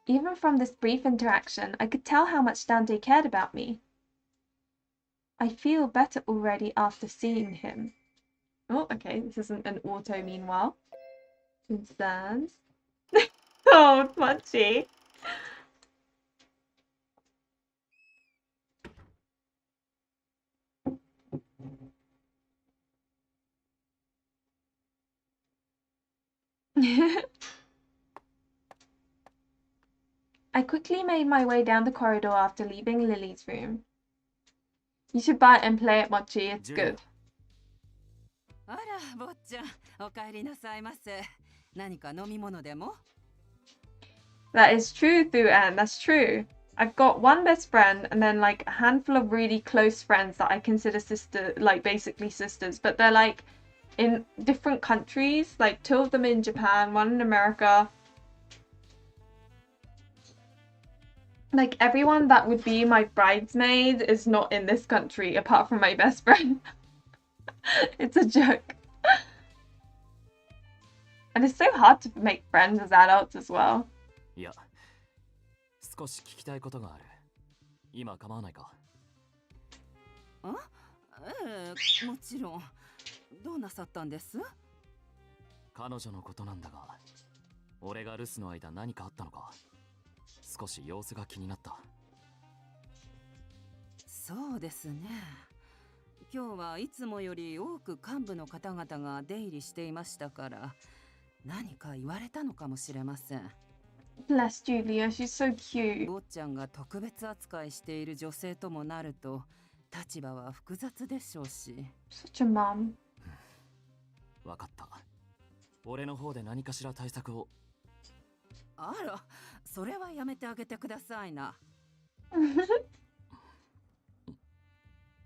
Even from this brief interaction, I could tell how much Dante cared about me. I feel better already after seeing him. Oh, okay, this isn't an auto meanwhile. Concerns. Oh, Munchie. I quickly made my way down the corridor after leaving Lily's room. You should buy it and play it, Mochi. It's good. あら、坊ちゃん、お帰りなさいませ。何か飲み物でも? That is true, Thuan. That's true. I've got one best friend and then like a handful of really close friends that I consider like basically sisters, but they're like in different countries, like 2 of them in Japan, 1 in America. Like everyone that would be my bridesmaid is not in this country apart from my best friend. It's a joke. And it's so hard to make friends as adults as well. いや、少し聞きたいことがある。今構わないか? もちろん。どうなさったんです? 彼女のことなんだが、俺が留守の間何かあったのか? 少し様子が気になった。そうですね。今日はいつもより多く幹部の方々が出入りしていましたから、何か言われたのかもしれません。Bless Julia, she's so cute. 坊ちゃんが特別扱いしている女性ともなると立場は複雑でしょうし。 Such a mom. わかった。俺の方で何かしら対策を。あら、それはやめてあげてくださいな。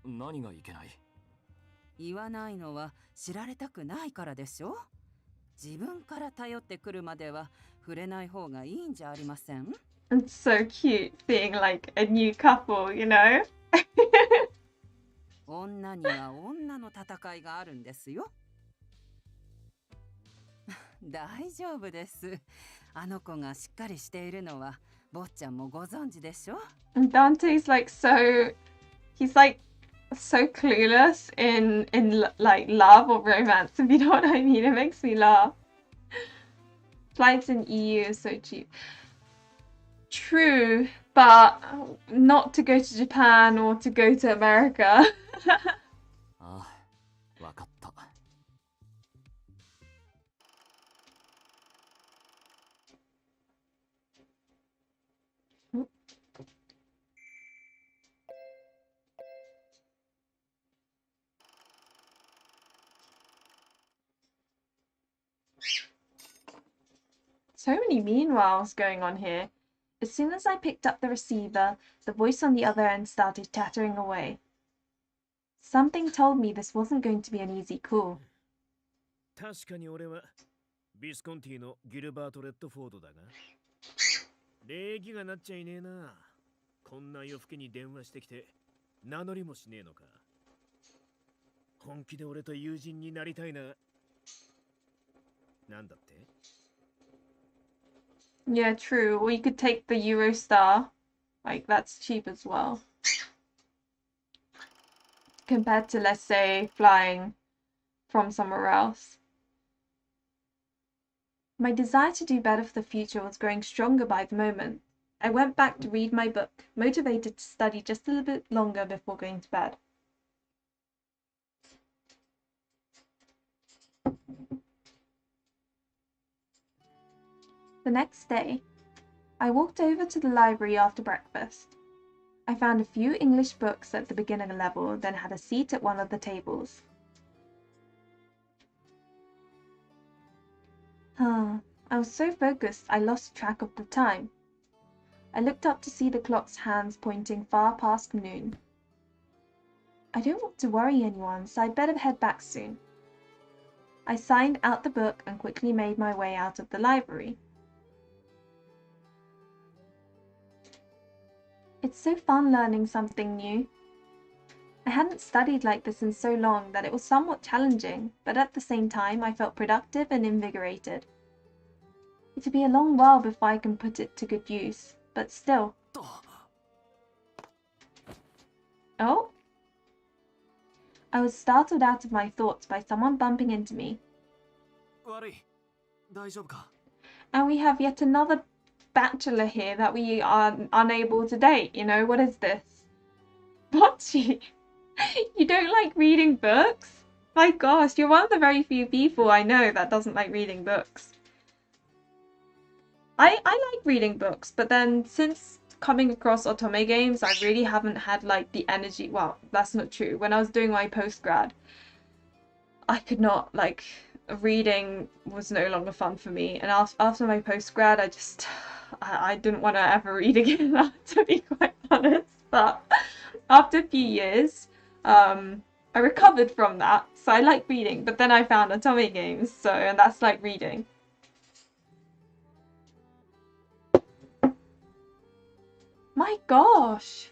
何がいけない？言わないのは知られたくないからでしょ。自分から頼ってくるまでは触れない方がいいんじゃありません？ It's so cute seeing like a new couple, you know? 女には女の戦いがあるんですよ。大丈夫です。あの子がしっかりしているのは坊ちゃんもご存知でしょ。 And Dante's like so, he's like so clueless in like love or romance, if you know what I mean. It makes me laugh. Flights in EU is so cheap. True, but not to go to Japan or to go to America. ああ、わかった。So many meanwhiles going on here. As soon as I picked up the receiver, the voice on the other end started chattering away. Something told me this wasn't going to be an easy call. 確かに俺はビスコンティのギルバート・レッドフォードだが、礼儀がなっちゃいねえな。こんな夜更けに電話してきて名乗りもしねえのか。本気で俺と友人になりたいな。なんだって？ Yeah, true. Or you could take the Eurostar. Like, that's cheap as well. Compared to, let's say, flying from somewhere else. My desire to do better for the future was growing stronger by the moment. I went back to read my book, motivated to study just a little bit longer before going to bed. The next day, I walked over to the library after breakfast. I found a few English books at the beginner level, then had a seat at one of the tables. I was so focused I lost track of the time. I looked up to see the clock's hands pointing far past noon. I don't want to worry anyone, so I'd better head back soon. I signed out the book and quickly made my way out of the library. It's so fun learning something new. I hadn't studied like this in so long that it was somewhat challenging, but at the same time I felt productive and invigorated. It'll be a long while before I can put it to good use, but still. Oh? I was startled out of my thoughts by someone bumping into me. 悪い。大丈夫か？ And we have yet another bachelor here that we are unable to date, you know, what is this? Bocce, you don't like reading books? My gosh, you're one of the very few people I know that doesn't like reading books. I like reading books, but then since coming across otome games, I really haven't had like the energy. Well, that's not true. When I was doing my postgrad, I could not, like, reading was no longer fun for me. And after my postgrad, I didn't want to ever read again, to be quite honest. But after a few years, I recovered from that. So I like reading, but then I found otome games, and that's like reading. My gosh.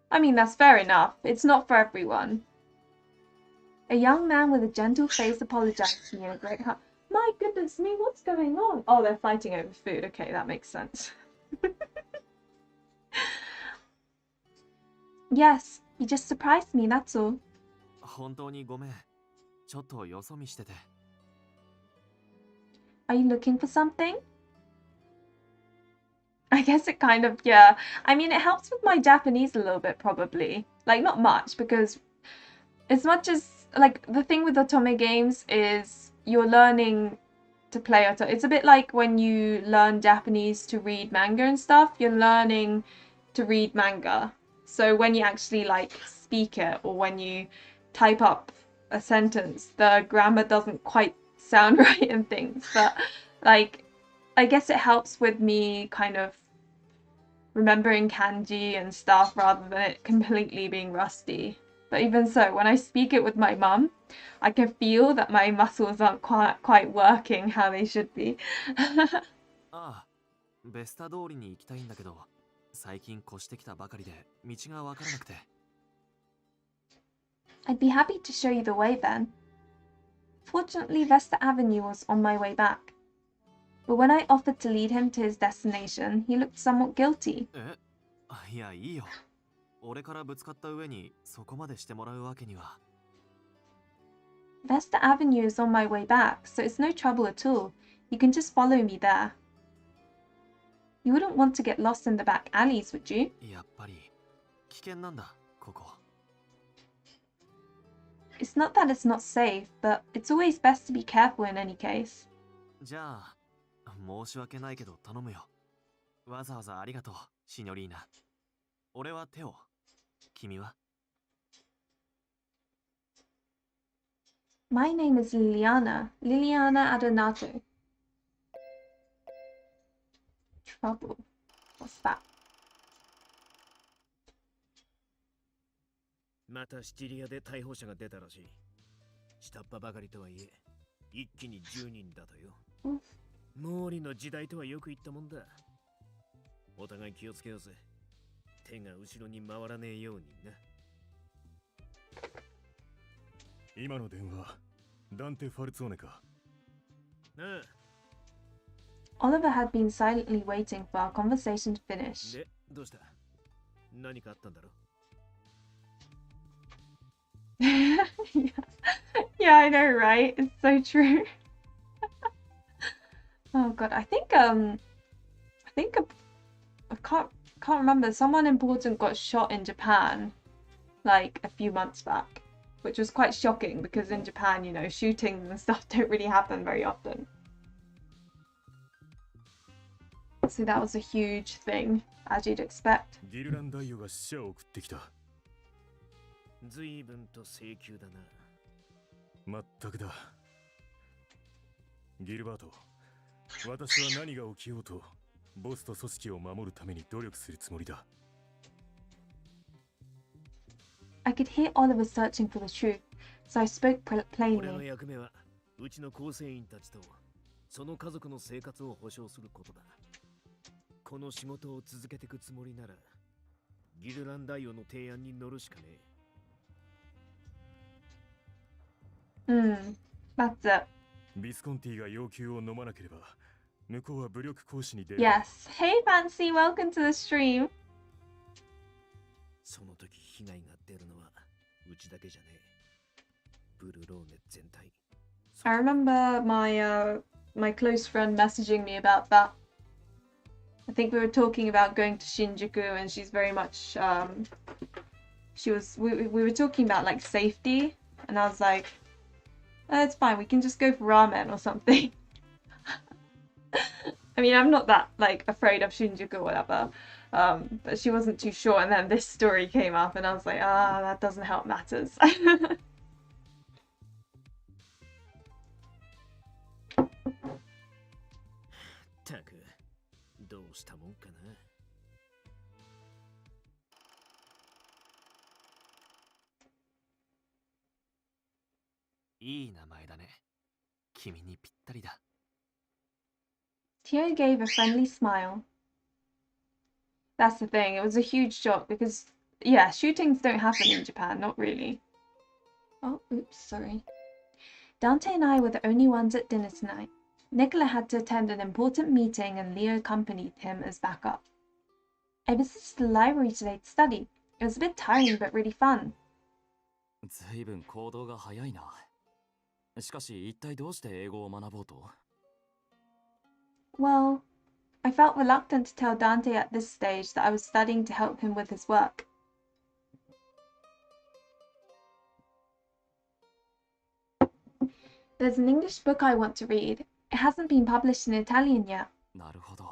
I mean, that's fair enough. It's not for everyone. A young man with a gentle face apologized to me in a great heart. My goodness me, what's going on? Oh, they're fighting over food. Okay, that makes sense. Yes, you just surprised me, that's all. 本当にごめん。ちょっとよそ見してて。Are you looking for something? I guess it kind of, yeah. I mean, it helps with my Japanese a little bit, probably. Like, not much, because as much as, like, the thing with otome games is you're learning to play at all. It's a bit like when you learn Japanese to read manga and stuff, you're learning to read manga. So when you actually like speak it or when you type up a sentence, the grammar doesn't quite sound right and things. But like, I guess it helps with me kind of remembering kanji and stuff rather than it completely being rusty. But even so, when I speak it with my mum, I can feel that my muscles aren't quite working how they should be. ああ、ベスタ通りに行きたいんだけど、最近越してきたばかりで道がわからなくて。I'd be happy to show you the way then. Fortunately, Vesta Avenue was on my way back. But when I offered to lead him to his destination, he looked somewhat guilty. え、いや、いいよ。俺からぶつかった上にそこまでしてもらうわけには。Vesta Avenue is on my way back, so it's no trouble at all. You can just follow me there. You wouldn't want to get lost in the back alleys, would you? やっぱり危険なんだ、ここ。It's not that it's not safe, but it's always best to be careful in any case. じゃあ、申し訳ないけど頼むよ。わざわざありがとう、シニョリーナ。俺はテオ。君は？ My name is Liliana Adonato. Trouble. What's that? またシチリアで逮捕者が出たらしい。下っ端ばかりとはいえ、一気に10人だとよ。毛利の時代とはよく言ったもんだ。お互い気をつけようぜ。手が後ろに回らねえようにな。今の電話、ダンテ・ファルツォーネか。ああ。Oliver had been silently waiting for our conversation to finish. で、どうした？何かあったんだろYeah, I know, right? It's so true. Oh god, I think I can't remember. Someone important got shot in Japan like a few months back, which was quite shocking because in Japan, you know, shootings and stuff don't really happen very often. So that was a huge thing, as you'd expect. ギルラン大王が死者を送ってきた。随分と請求だな。まったくだ。ギルバート、私は何が起きようと、ボスと組織を守るために努力するつもりだ。I could hear Oliver searching for the truth, so I spoke 俺の plainly. 役目は、うちの構成員たちと、その家族の生活を保障することだ。この仕事を続けていくつもりなら、ギルラン大王の提案に乗るしかねえ。That's it. ビスコンティが要求を飲まなければ、向こうは武力行使に出る。Yes. Hey, Fancy, welcome to the stream. その時被害が出るのは、うちだけじゃねえ。ブルローネ全体。I remember my close friend messaging me about that. I think we were talking about going to Shinjuku, and she's very much we were talking about like safety, and I was like, it's fine, we can just go for ramen or something. I mean, I'm not that like afraid of Shinjuku or whatever, but she wasn't too sure, and then this story came up, and I was like, that doesn't help matters. たく、どうしたもんかな。いい名前だね。君にぴったりだ。Tio gave a friendly smile. That's the thing, it was a huge shock because, yeah, shootings don't happen in Japan, not really. Oh, oops, sorry. Dante and I were the only ones at dinner tonight. Nicola had to attend an important meeting and Leo accompanied him as backup. I visited the library today to study. It was a bit tiring but really fun. ずいぶん行動が早いな。しかし一体どうして英語を学ぼうと？ Well, I felt reluctant to tell Dante at this stage that I was studying to help him with his work. There's an English book I want to read. It hasn't been published in Italian yet. なるほど。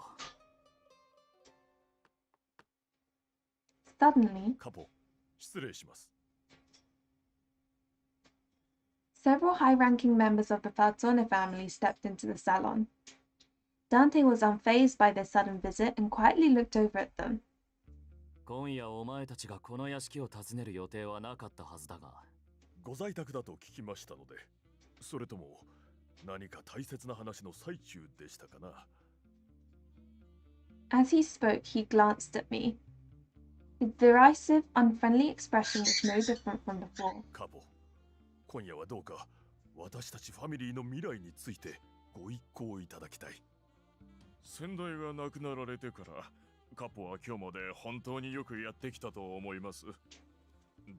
Suddenly, カポ、失礼します。 several high-ranking members of the Falzone family stepped into the salon. Dante was unfazed by their sudden visit and quietly looked over at them. 今夜お前たちがこの屋敷を訪ねる予定はなかったはずだが。ご在宅だと聞きましたので、それとも何か大切な話の最中でしたかな。 As he spoke, he glanced at me. His derisive, unfriendly expression was no different from before. カポ、今夜はどうか私たちファミリーの未来についてご一考いただきたい。先代が亡くなられてからカポは今日まで本当によくやってきたと思います。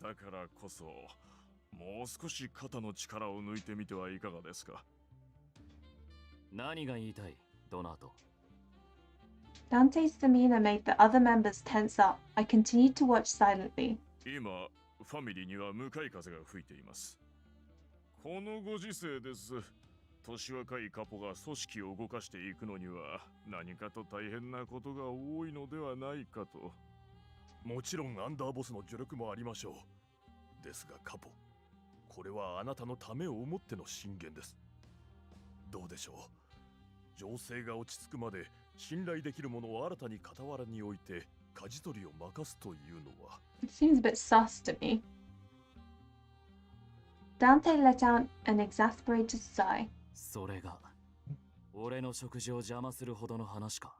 だからこそもう少し肩の力を抜いてみてはいかがですか。何が言いたい、ドナート。 Dante's demeanor made the other members tense up. I continued to watch silently. 今ファミリーには向かい風が吹いています。このご時世です。年若いカポが組織を動かしていくのには何かと大変なことが多いのではないかと。もちろんアンダーボスの助力もありましょう。ですがカポ、これはあなたのためを思っての進言です。どうでしょう。情勢が落ち着くまで信頼できるものを新たに傍らに置いて舵取りを任すというのは。 It seems a bit sus to me. Dante let out an exasperated sigh. それが俺の食事を邪魔するほどの話か。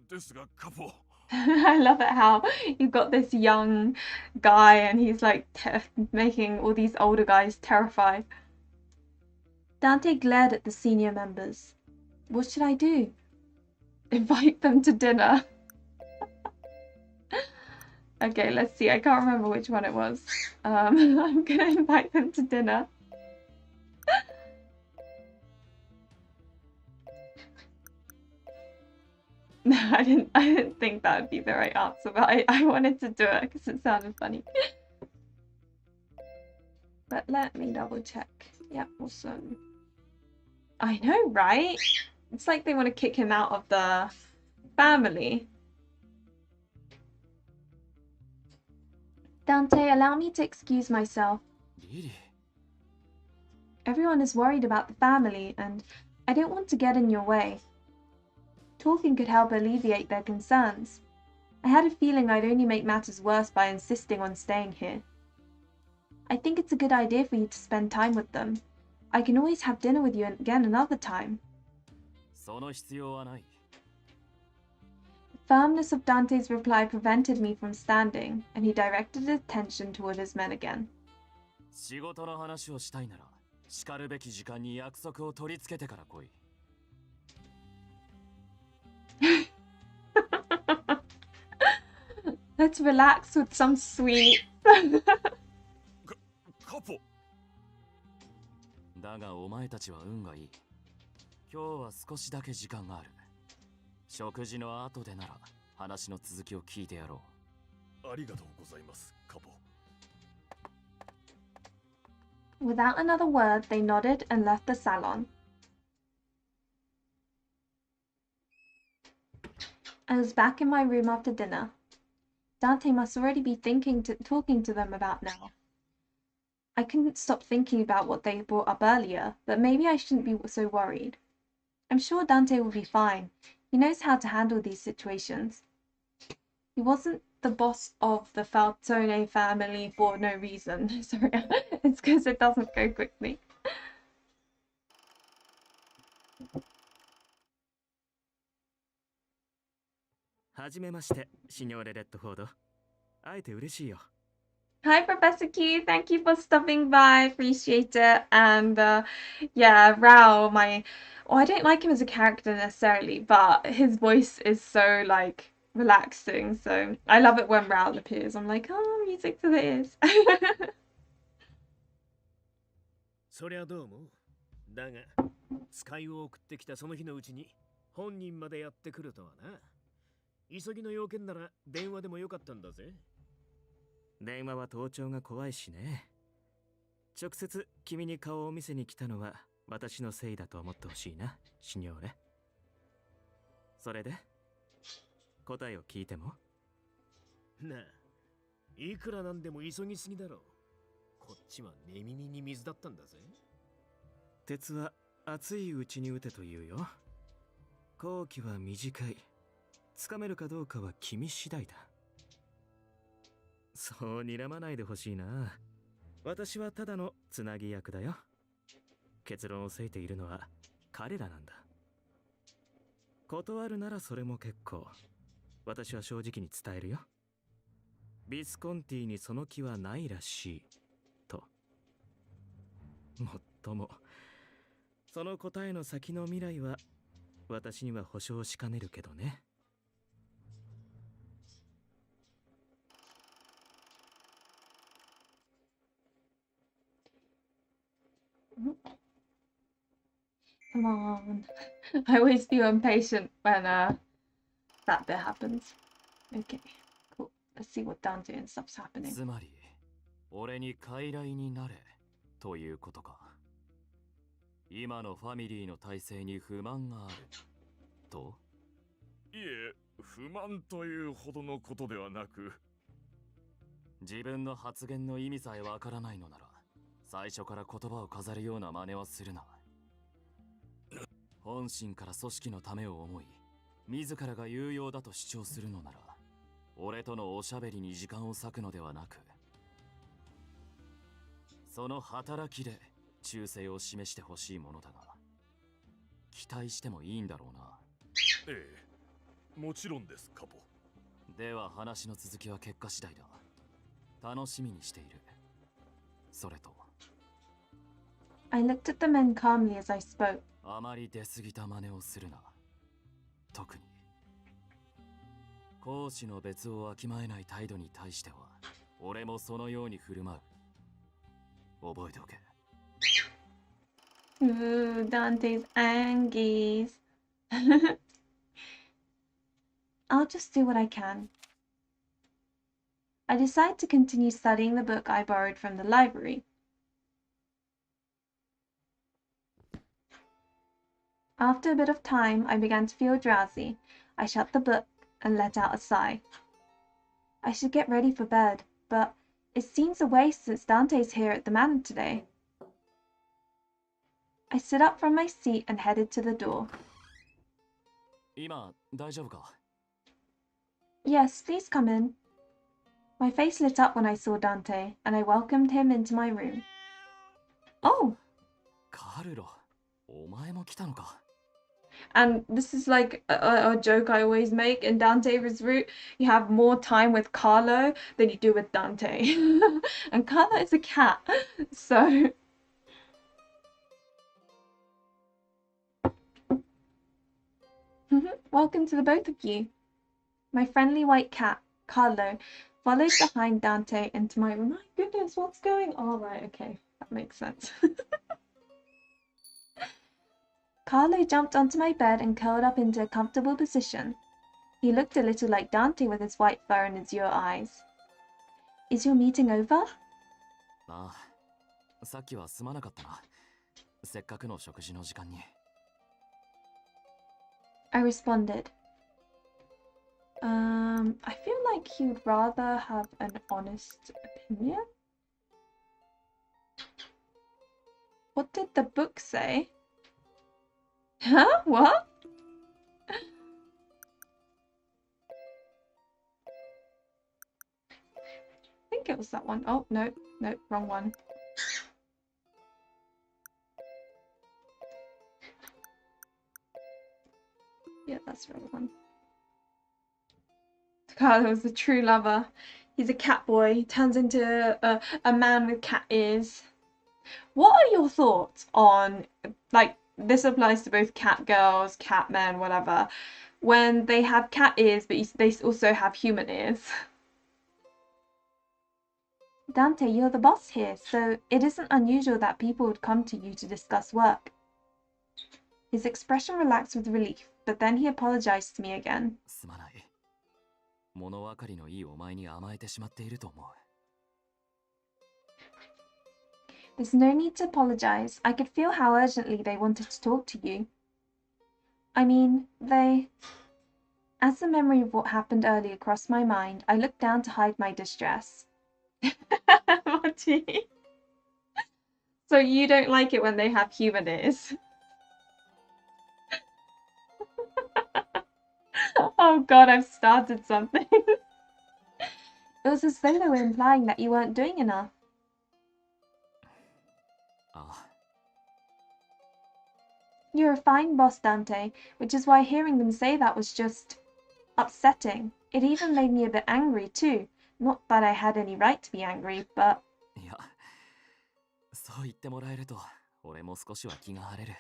ですがカポ。 I love it how you've got this young guy and he's like making all these older guys terrified. Dante glared at the senior members. What should I do? Invite them to dinner? Okay, let's see. I can't remember which one it was. I'm gonna invite them to dinner. No, I didn't think that would be the right answer, but I wanted to do it because it sounded funny. But let me double check. Yep, awesome. I know, right? It's like they want to kick him out of the family. Dante, allow me to excuse myself. リリー。 Everyone is worried about the family, and I don't want to get in your way. Talking could help alleviate their concerns. I had a feeling I'd only make matters worse by insisting on staying here. I think it's a good idea for you to spend time with them. I can always have dinner with you again another time. その必要はない。 The firmness of Dante's reply prevented me from standing, and he directed his attention toward his men again. 仕事の話をしたいなら、しかるべき時間に約束を取り付けてから来い。 Let's relax with some sweet. カポ。 だがお前たちは運がいい。今日は少しだけ時間がある。食事の後でなら話の続きを聞いてやろありがとうございます、カポ。 Without another word, they nodded and left the salon. I was back in my room after dinner. Dante must already be talking to them about now. I couldn't stop thinking about what they brought up earlier, but maybe I shouldn't be so worried. I'm sure Dante will be fine. He knows how to handle these situations. He wasn't the boss of the Falzone family for no reason. Sorry, it's because it doesn't go quickly. はじめまして、シニョーレ・レッドフォード。会えて嬉しいよ。Hi, Professor Q. Thank you for stopping by. Appreciate it. And yeah, Rao, I don't like him as a character necessarily, but his voice is so like relaxing. So I love it when Rao appears. I'm like, oh, music to the ears. そりゃどうも。だが、使いを送ってきたその日のうちに本人までやってくるとはな。急ぎの要件なら電話でもよかったんだぜ。電話は盗聴が怖いしね。直接君に顔を見せに来たのは私のせいだと思ってほしいな、シニョーレ。それで答えを聞いても？なあ、いくらなんでも急ぎすぎだろ。こっちは寝耳に水だったんだぜ。鉄は熱いうちに打てというよ。好機は短い。つかめるかどうかは君次第だ。そう睨まないでほしいな。私はただのつなぎ役だよ。結論をせいているのは彼らなんだ。断るならそれも結構。私は正直に伝えるよ。ビスコンティにその気はないらしいと。もっともその答えの先の未来は私には保証しかねるけどね。Come on. I always feel impatient when that bit happens. Okay, cool. Let's see what Dante and stuff's happening. つまり俺に傀儡になれということか。今のファミリーの体制に不満があると？いえ、不満というほどのことではなく、自分の発言の意味さえわからないのなら最初から言葉を飾るような真似はするな。本心から組織のためを思い、自らが有用だと主張するのなら、俺とのおしゃべりに時間を割くのではなく、その働きで忠誠を示してほしいものだが、期待してもいいんだろうな。ええ、もちろんです、カポ。では話の続きは結果次第だ。楽しみにしている。それと I looked at the men calmly as I spoke. あまり出過ぎた真似をするな。特に講師の別をわきまえない態度に対しては俺もそのように振る舞う。覚えておけ。Ooh, Dante's Angies. I'll just do what I can. I decide to continue studying the book I borrowed from the library. After a bit of time, I began to feel drowsy. I shut the book and let out a sigh. I should get ready for bed, but it seems a waste since Dante's here at the manor today. I stood up from my seat and headed to the door. 今大丈夫か？ Yes, please come in. My face lit up when I saw Dante, and I welcomed him into my room. Oh! カルロ、お前も来たのか。And this is like a joke I always make. In Dante's route, you have more time with Carlo than you do with Dante. And Carlo is a cat, so... Welcome to the both of you. My friendly white cat, Carlo, followed behind Dante into my room. My goodness, what's going on? Right, okay, that makes sense. Carlo jumped onto my bed and curled up into a comfortable position. He looked a little like Dante with his white fur and azure eyes. Is your meeting over? ああ、さっきはすまなかったな。せっかくの食事の時間に。I responded. I feel like he would rather have an honest opinion. What did the book say? Huh? What? I think it was that one. Oh, no, no, wrong one. Yeah, that's the wrong one. Carlo is a true lover. He's a cat boy. He turns into a man with cat ears. What are your thoughts on, like, this applies to both cat girls, cat men, whatever, when they have cat ears, but they also have human ears? Dante, you're the boss here, so it isn't unusual that people would come to you to discuss work. His expression relaxed with relief, but then he apologized to me again. すまない。物分かりのいいお前に甘えてしまっていると思う。There's no need to apologize. I could feel how urgently they wanted to talk to you. I mean, As the memory of what happened earlier crossed my mind, I looked down to hide my distress. Marty. So you don't like it when they have human ears? Oh god, I've started something. It was as though they were implying that you weren't doing enough. You're a fine boss, Dante, which is why hearing them say that was just upsetting. It even made me a bit angry too. Not that I had any right to be angry, but... いや、そう言ってもらえると、俺も少しは気が晴れる。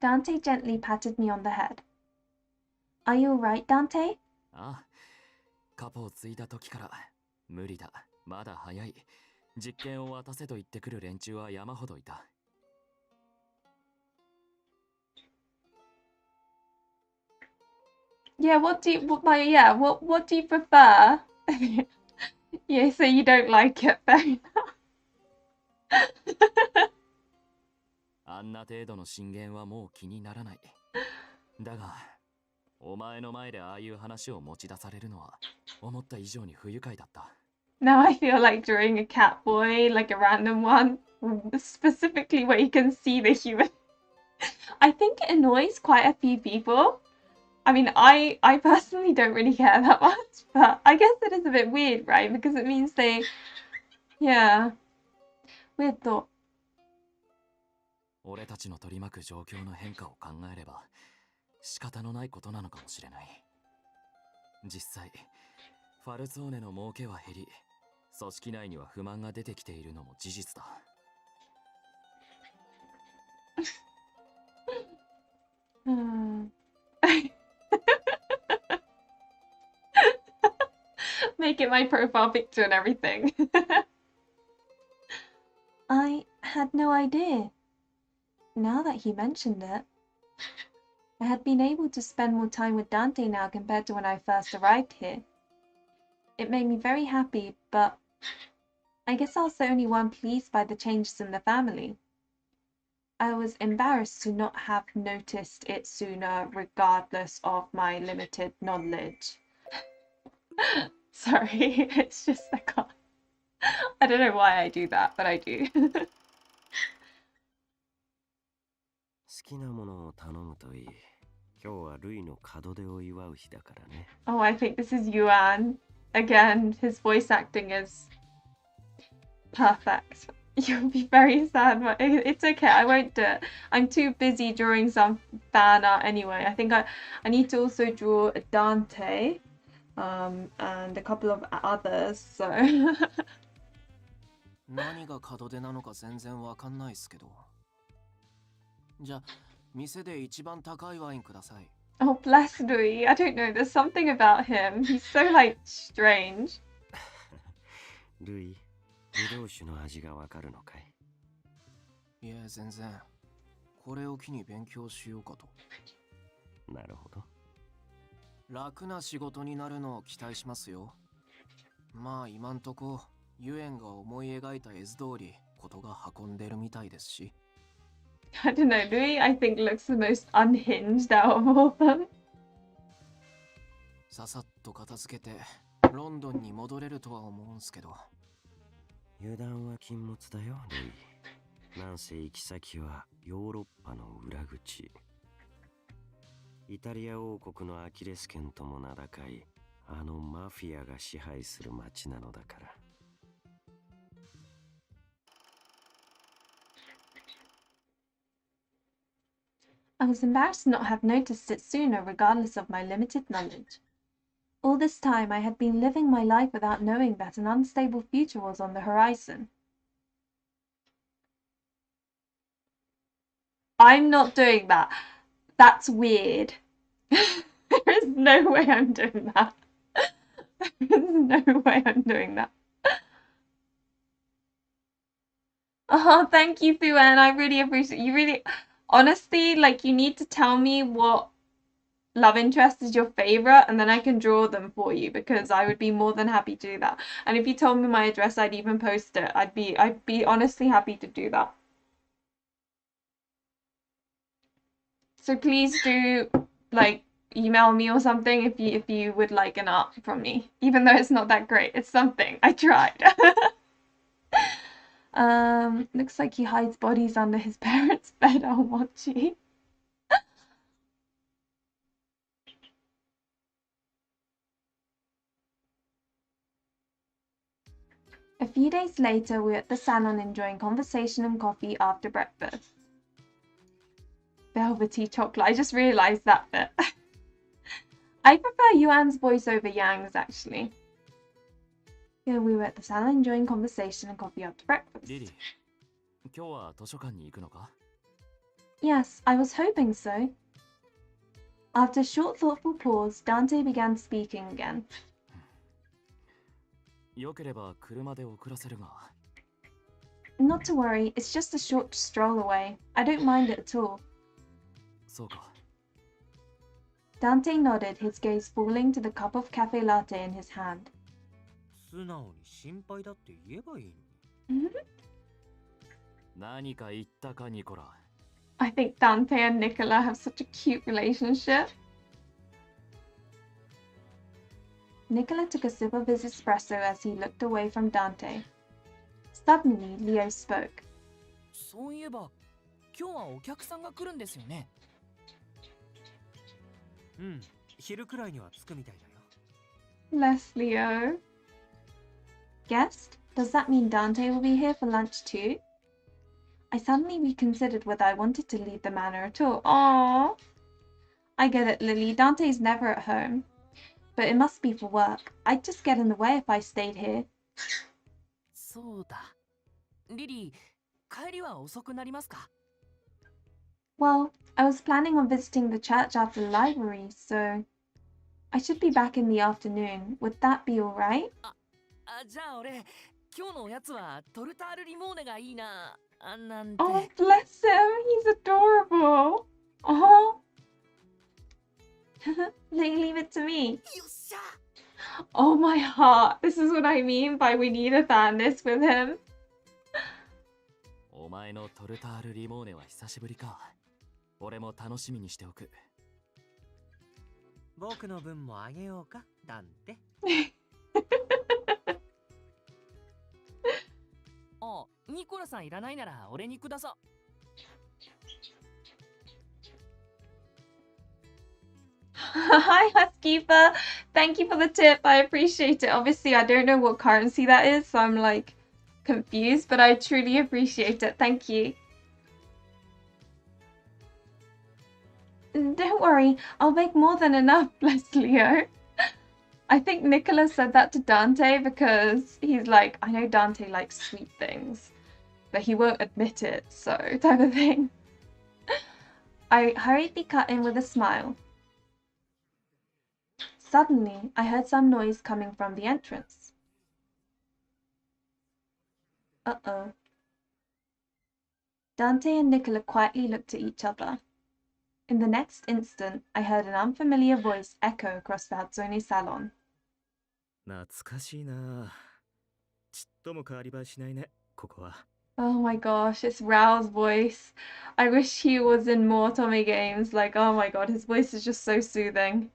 Dante gently patted me on the head. Are you alright, Dante? ああ、カポを継いだ時から、無理だ、まだ早い。実験を渡せと言ってくる連中は山ほどいた。Yeah, what do you prefer? Yeah, so you don't like it, fair enough. あんな程度の進言はもう気にならない。だが、お前の前でああいう話を持ち出されるのは思った以上に不愉快だった。Now I feel like drawing a cat boy, like a random one, specifically where you can see the human. I think it annoys quite a few people. I mean, I personally don't really care that much, but I guess it is a bit weird, right? Because it means yeah. Weird thought. 俺たちの取り巻く状況の変化を考えれば仕方のないことなのかもしれない。実際、ファルツォーネの儲けは減り、組織内には不満が出てきているのも事実だ。Make it my profile picture and everything. I had no idea. Now that he mentioned it, I had been able to spend more time with Dante now compared to when I first arrived here. It made me very happy, but I guess I was the only one pleased by the changes in the family. I was embarrassed to not have noticed it sooner, regardless of my limited knowledge. Sorry, it's just I can't. I don't know why I do that, but I do. 好きなものを頼むといい。今日はルイの門出を祝う日だからね。Oh, I think this is Yuan. Again, his voice acting is perfect. You'll be very sad, but it's okay. I won't do it. I'm too busy drawing some fan art anyway. I think I need to also draw a Dante, and a couple of others. So. 何が門出なのか全然わかんないっすけど。じゃあ、店で一番高いワインください。Oh, bless Louis. I don't know. There's something about him. He's so, like, strange. ルイ、ブドウ酒の味がわかるのかい？いえ、全然。これを機に勉強しようかと。なるほど。楽な仕事になるのを期待しますよ。まあ、今んとこ、ユエンが思い描いた絵図通り、ことが運んでるみたいですし。I don't know, Louis, I think looks the most unhinged out of all of them. ささっと片付けて、ロンドンに戻れるとは思うんすけど。油断は禁物だよ、ルイ。なんせ行き先はヨーロッパの裏口。イタリア王国のアキレス腱とも名高い、あのマフィアが支配する町なのだから。I was embarrassed to not have noticed it sooner, regardless of my limited knowledge. All this time I had been living my life without knowing that an unstable future was on the horizon. I'm not doing that. That's weird. There is no way I'm doing that. There is no way I'm doing that. Oh, thank you, Fuan. I really appreciate you. Honestly, like, you need to tell me what love interest is your favorite, and then I can draw them for you, because I would be more than happy to do that. And if you told me my address, I'd even post it. I'd be honestly happy to do that. So please do, like, email me or something if you would like an art from me, even though it's not that great. It's something. I tried. Looks like he hides bodies under his parents' bed. I'll watch you. A few days later, we were at the salon enjoying conversation and coffee after breakfast. Velvety chocolate. I just realised that bit. I prefer Yuan's voice over Yang's, actually. Yeah, we were at the salon enjoying conversation and coffee after breakfast. リリー、今日は図書館に行くのか? Yes, I was hoping so. After a short thoughtful pause, Dante began speaking again. よければ車で送らせるが。Not to worry, it's just a short stroll away. I don't mind it at all. そうか。Dante nodded, his gaze falling to the cup of cafe latte in his hand. 素直に心配だって言えばいいのに。何か言ったか、ニコラ。I think Dante and Nicola have such a cute relationship. Nicola took a sip of his espresso as he looked away from Dante. Suddenly, Leo spoke. そういえば、今日はお客さんが来るんですよね。うん、昼くらいには着くみたいだよ。Bless Leo. Guest? Does that mean Dante will be here for lunch too? I suddenly reconsidered whether I wanted to leave the manor at all. Aww. I get it, Lily. Dante's never at home. But it must be for work. I'd just get in the way if I stayed here. そうだ。リリー、帰りは遅くなりますか? Well, I was planning on visiting the church after the library, so I should be back in the afternoon. Would that be all right? じゃあ俺、今日のおやつはトルタールリモーネがいいな。なんて。Oh, bless him. He's adorable. Oh. Leave it to me. よっしゃ! Oh my heart. This is what I mean by we need a Thanos with him. お前のトルタールリモーネは久しぶりか。俺も楽しみにしておく。僕の分もあげようか、ダンテ。あ、ニコラさんいらないなら俺にくださ。Hi, Housekeeper. Thank you for the tip. I appreciate it. Obviously, I don't know what currency that is, so I'm like confused, but I truly appreciate it. Thank you. Don't worry, I'll make more than enough, bless Leo. I think Nicola said that to Dante because he's like, I know Dante likes sweet things, but he won't admit it, so type of thing. I hurriedly cut in with a smile. Suddenly, I heard some noise coming from the entrance. Uh-oh. Dante and Nicola quietly looked at each other. In the next instant, I heard an unfamiliar voice echo across the Hatsune salon. 懐かしいな。ちっとも変わり映えしないね、ここは。Oh my gosh, it's Rao's voice. I wish he was in more Tommy games. Like, oh my god, his voice is just so soothing.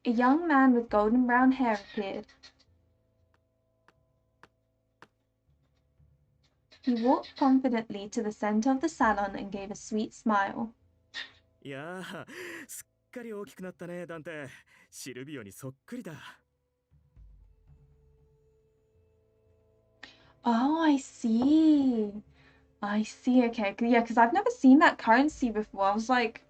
A young man with golden brown hair appeared. He walked confidently to the center of the salon and gave a sweet smile. いやー、すっかり大きくなったね、ダンテ。シルビオにそっくりだ。Oh, I see. I see. Okay. Yeah, because I've never seen that currency before. I was like,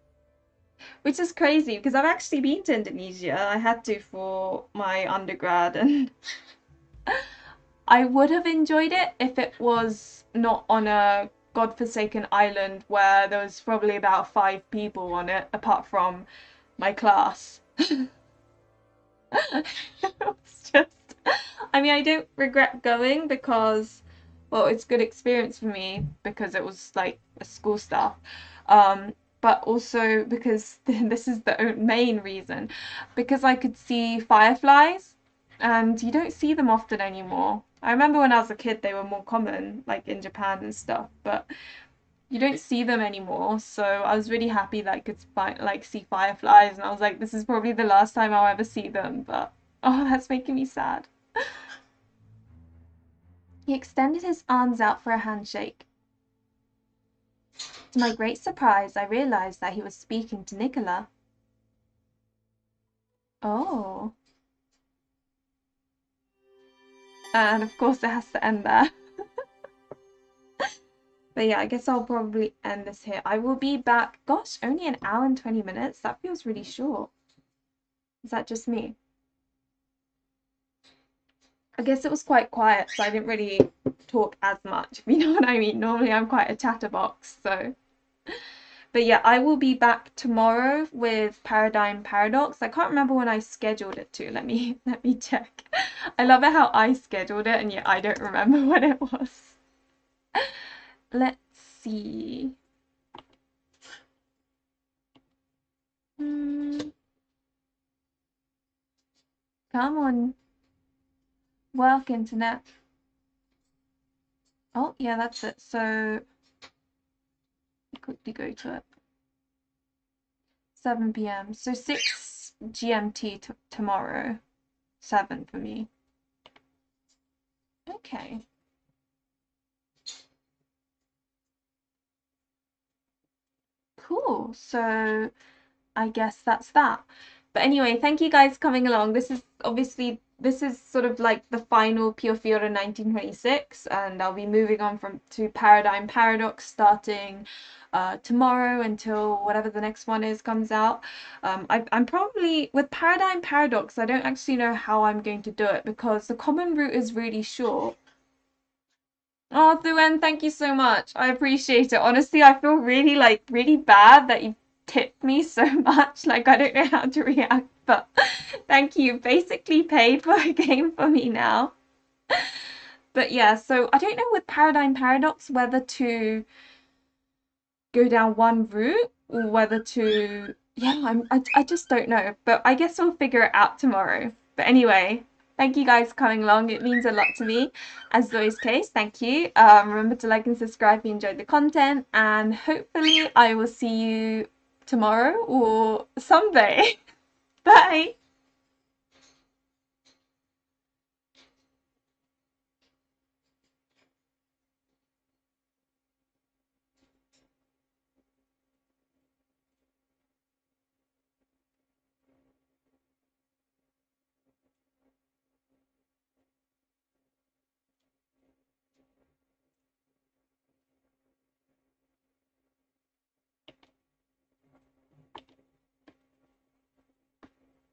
which is crazy because I've actually been to Indonesia. I had to for my undergrad, and I would have enjoyed it if it was not on a godforsaken island where there was probably about 5 people on it, apart from my class. It's just, I mean, I don't regret going because, well, it's good experience for me because it was like a school stuff. But also because this is the main reason, because I could see fireflies, and you don't see them often anymore. I remember when I was a kid they were more common, like in Japan and stuff, but you don't see them anymore. So I was really happy that I could see fireflies, and I was like, this is probably the last time I'll ever see them. But oh, that's making me sad. He extended his arms out for a handshake. To my great surprise, I realized that he was speaking to Nicola. Oh. And of course it has to end there. But yeah, I guess I'll probably end this here. I will be back. Gosh, only an hour and 20 minutes. That feels really short. Is that just me? I guess it was quite quiet, so I didn't really talk as much, if you know what I mean. Normally I'm quite a chatterbox, so. But yeah, I will be back tomorrow with Paradigm Paradox. I can't remember when I scheduled it to. Let me check. I love it how I scheduled it and yet I don't remember when it was. Let's see. Come on. Work, internet. Oh, yeah, that's it. So quickly go to it. 7 p.m. So 6 GMT tomorrow. 7 for me. Okay. Cool. So I guess that's that. But anyway, thank you guys coming along. This is sort of like the final Piofiore 1926, and I'll be moving on to Paradigm Paradox starting tomorrow until whatever the next one comes out. I'm probably with Paradigm Paradox. I don't actually know how I'm going to do it because the common route is really short. Oh, Thuen, thank you so much. I appreciate it. Honestly, I feel really bad that you tipped me so much. Like, I don't know how to react, but thank you. Basically paid for a game for me now. But yeah, so I don't know with Paradigm Paradox whether to go down one route or whether to, yeah, I just don't know. But I guess we'll figure it out tomorrow. But anyway, thank you guys for coming along. It means a lot to me. As always, case, thank you. Remember to like and subscribe if you enjoyed the content, and hopefully I will see you tomorrow or someday. Bye.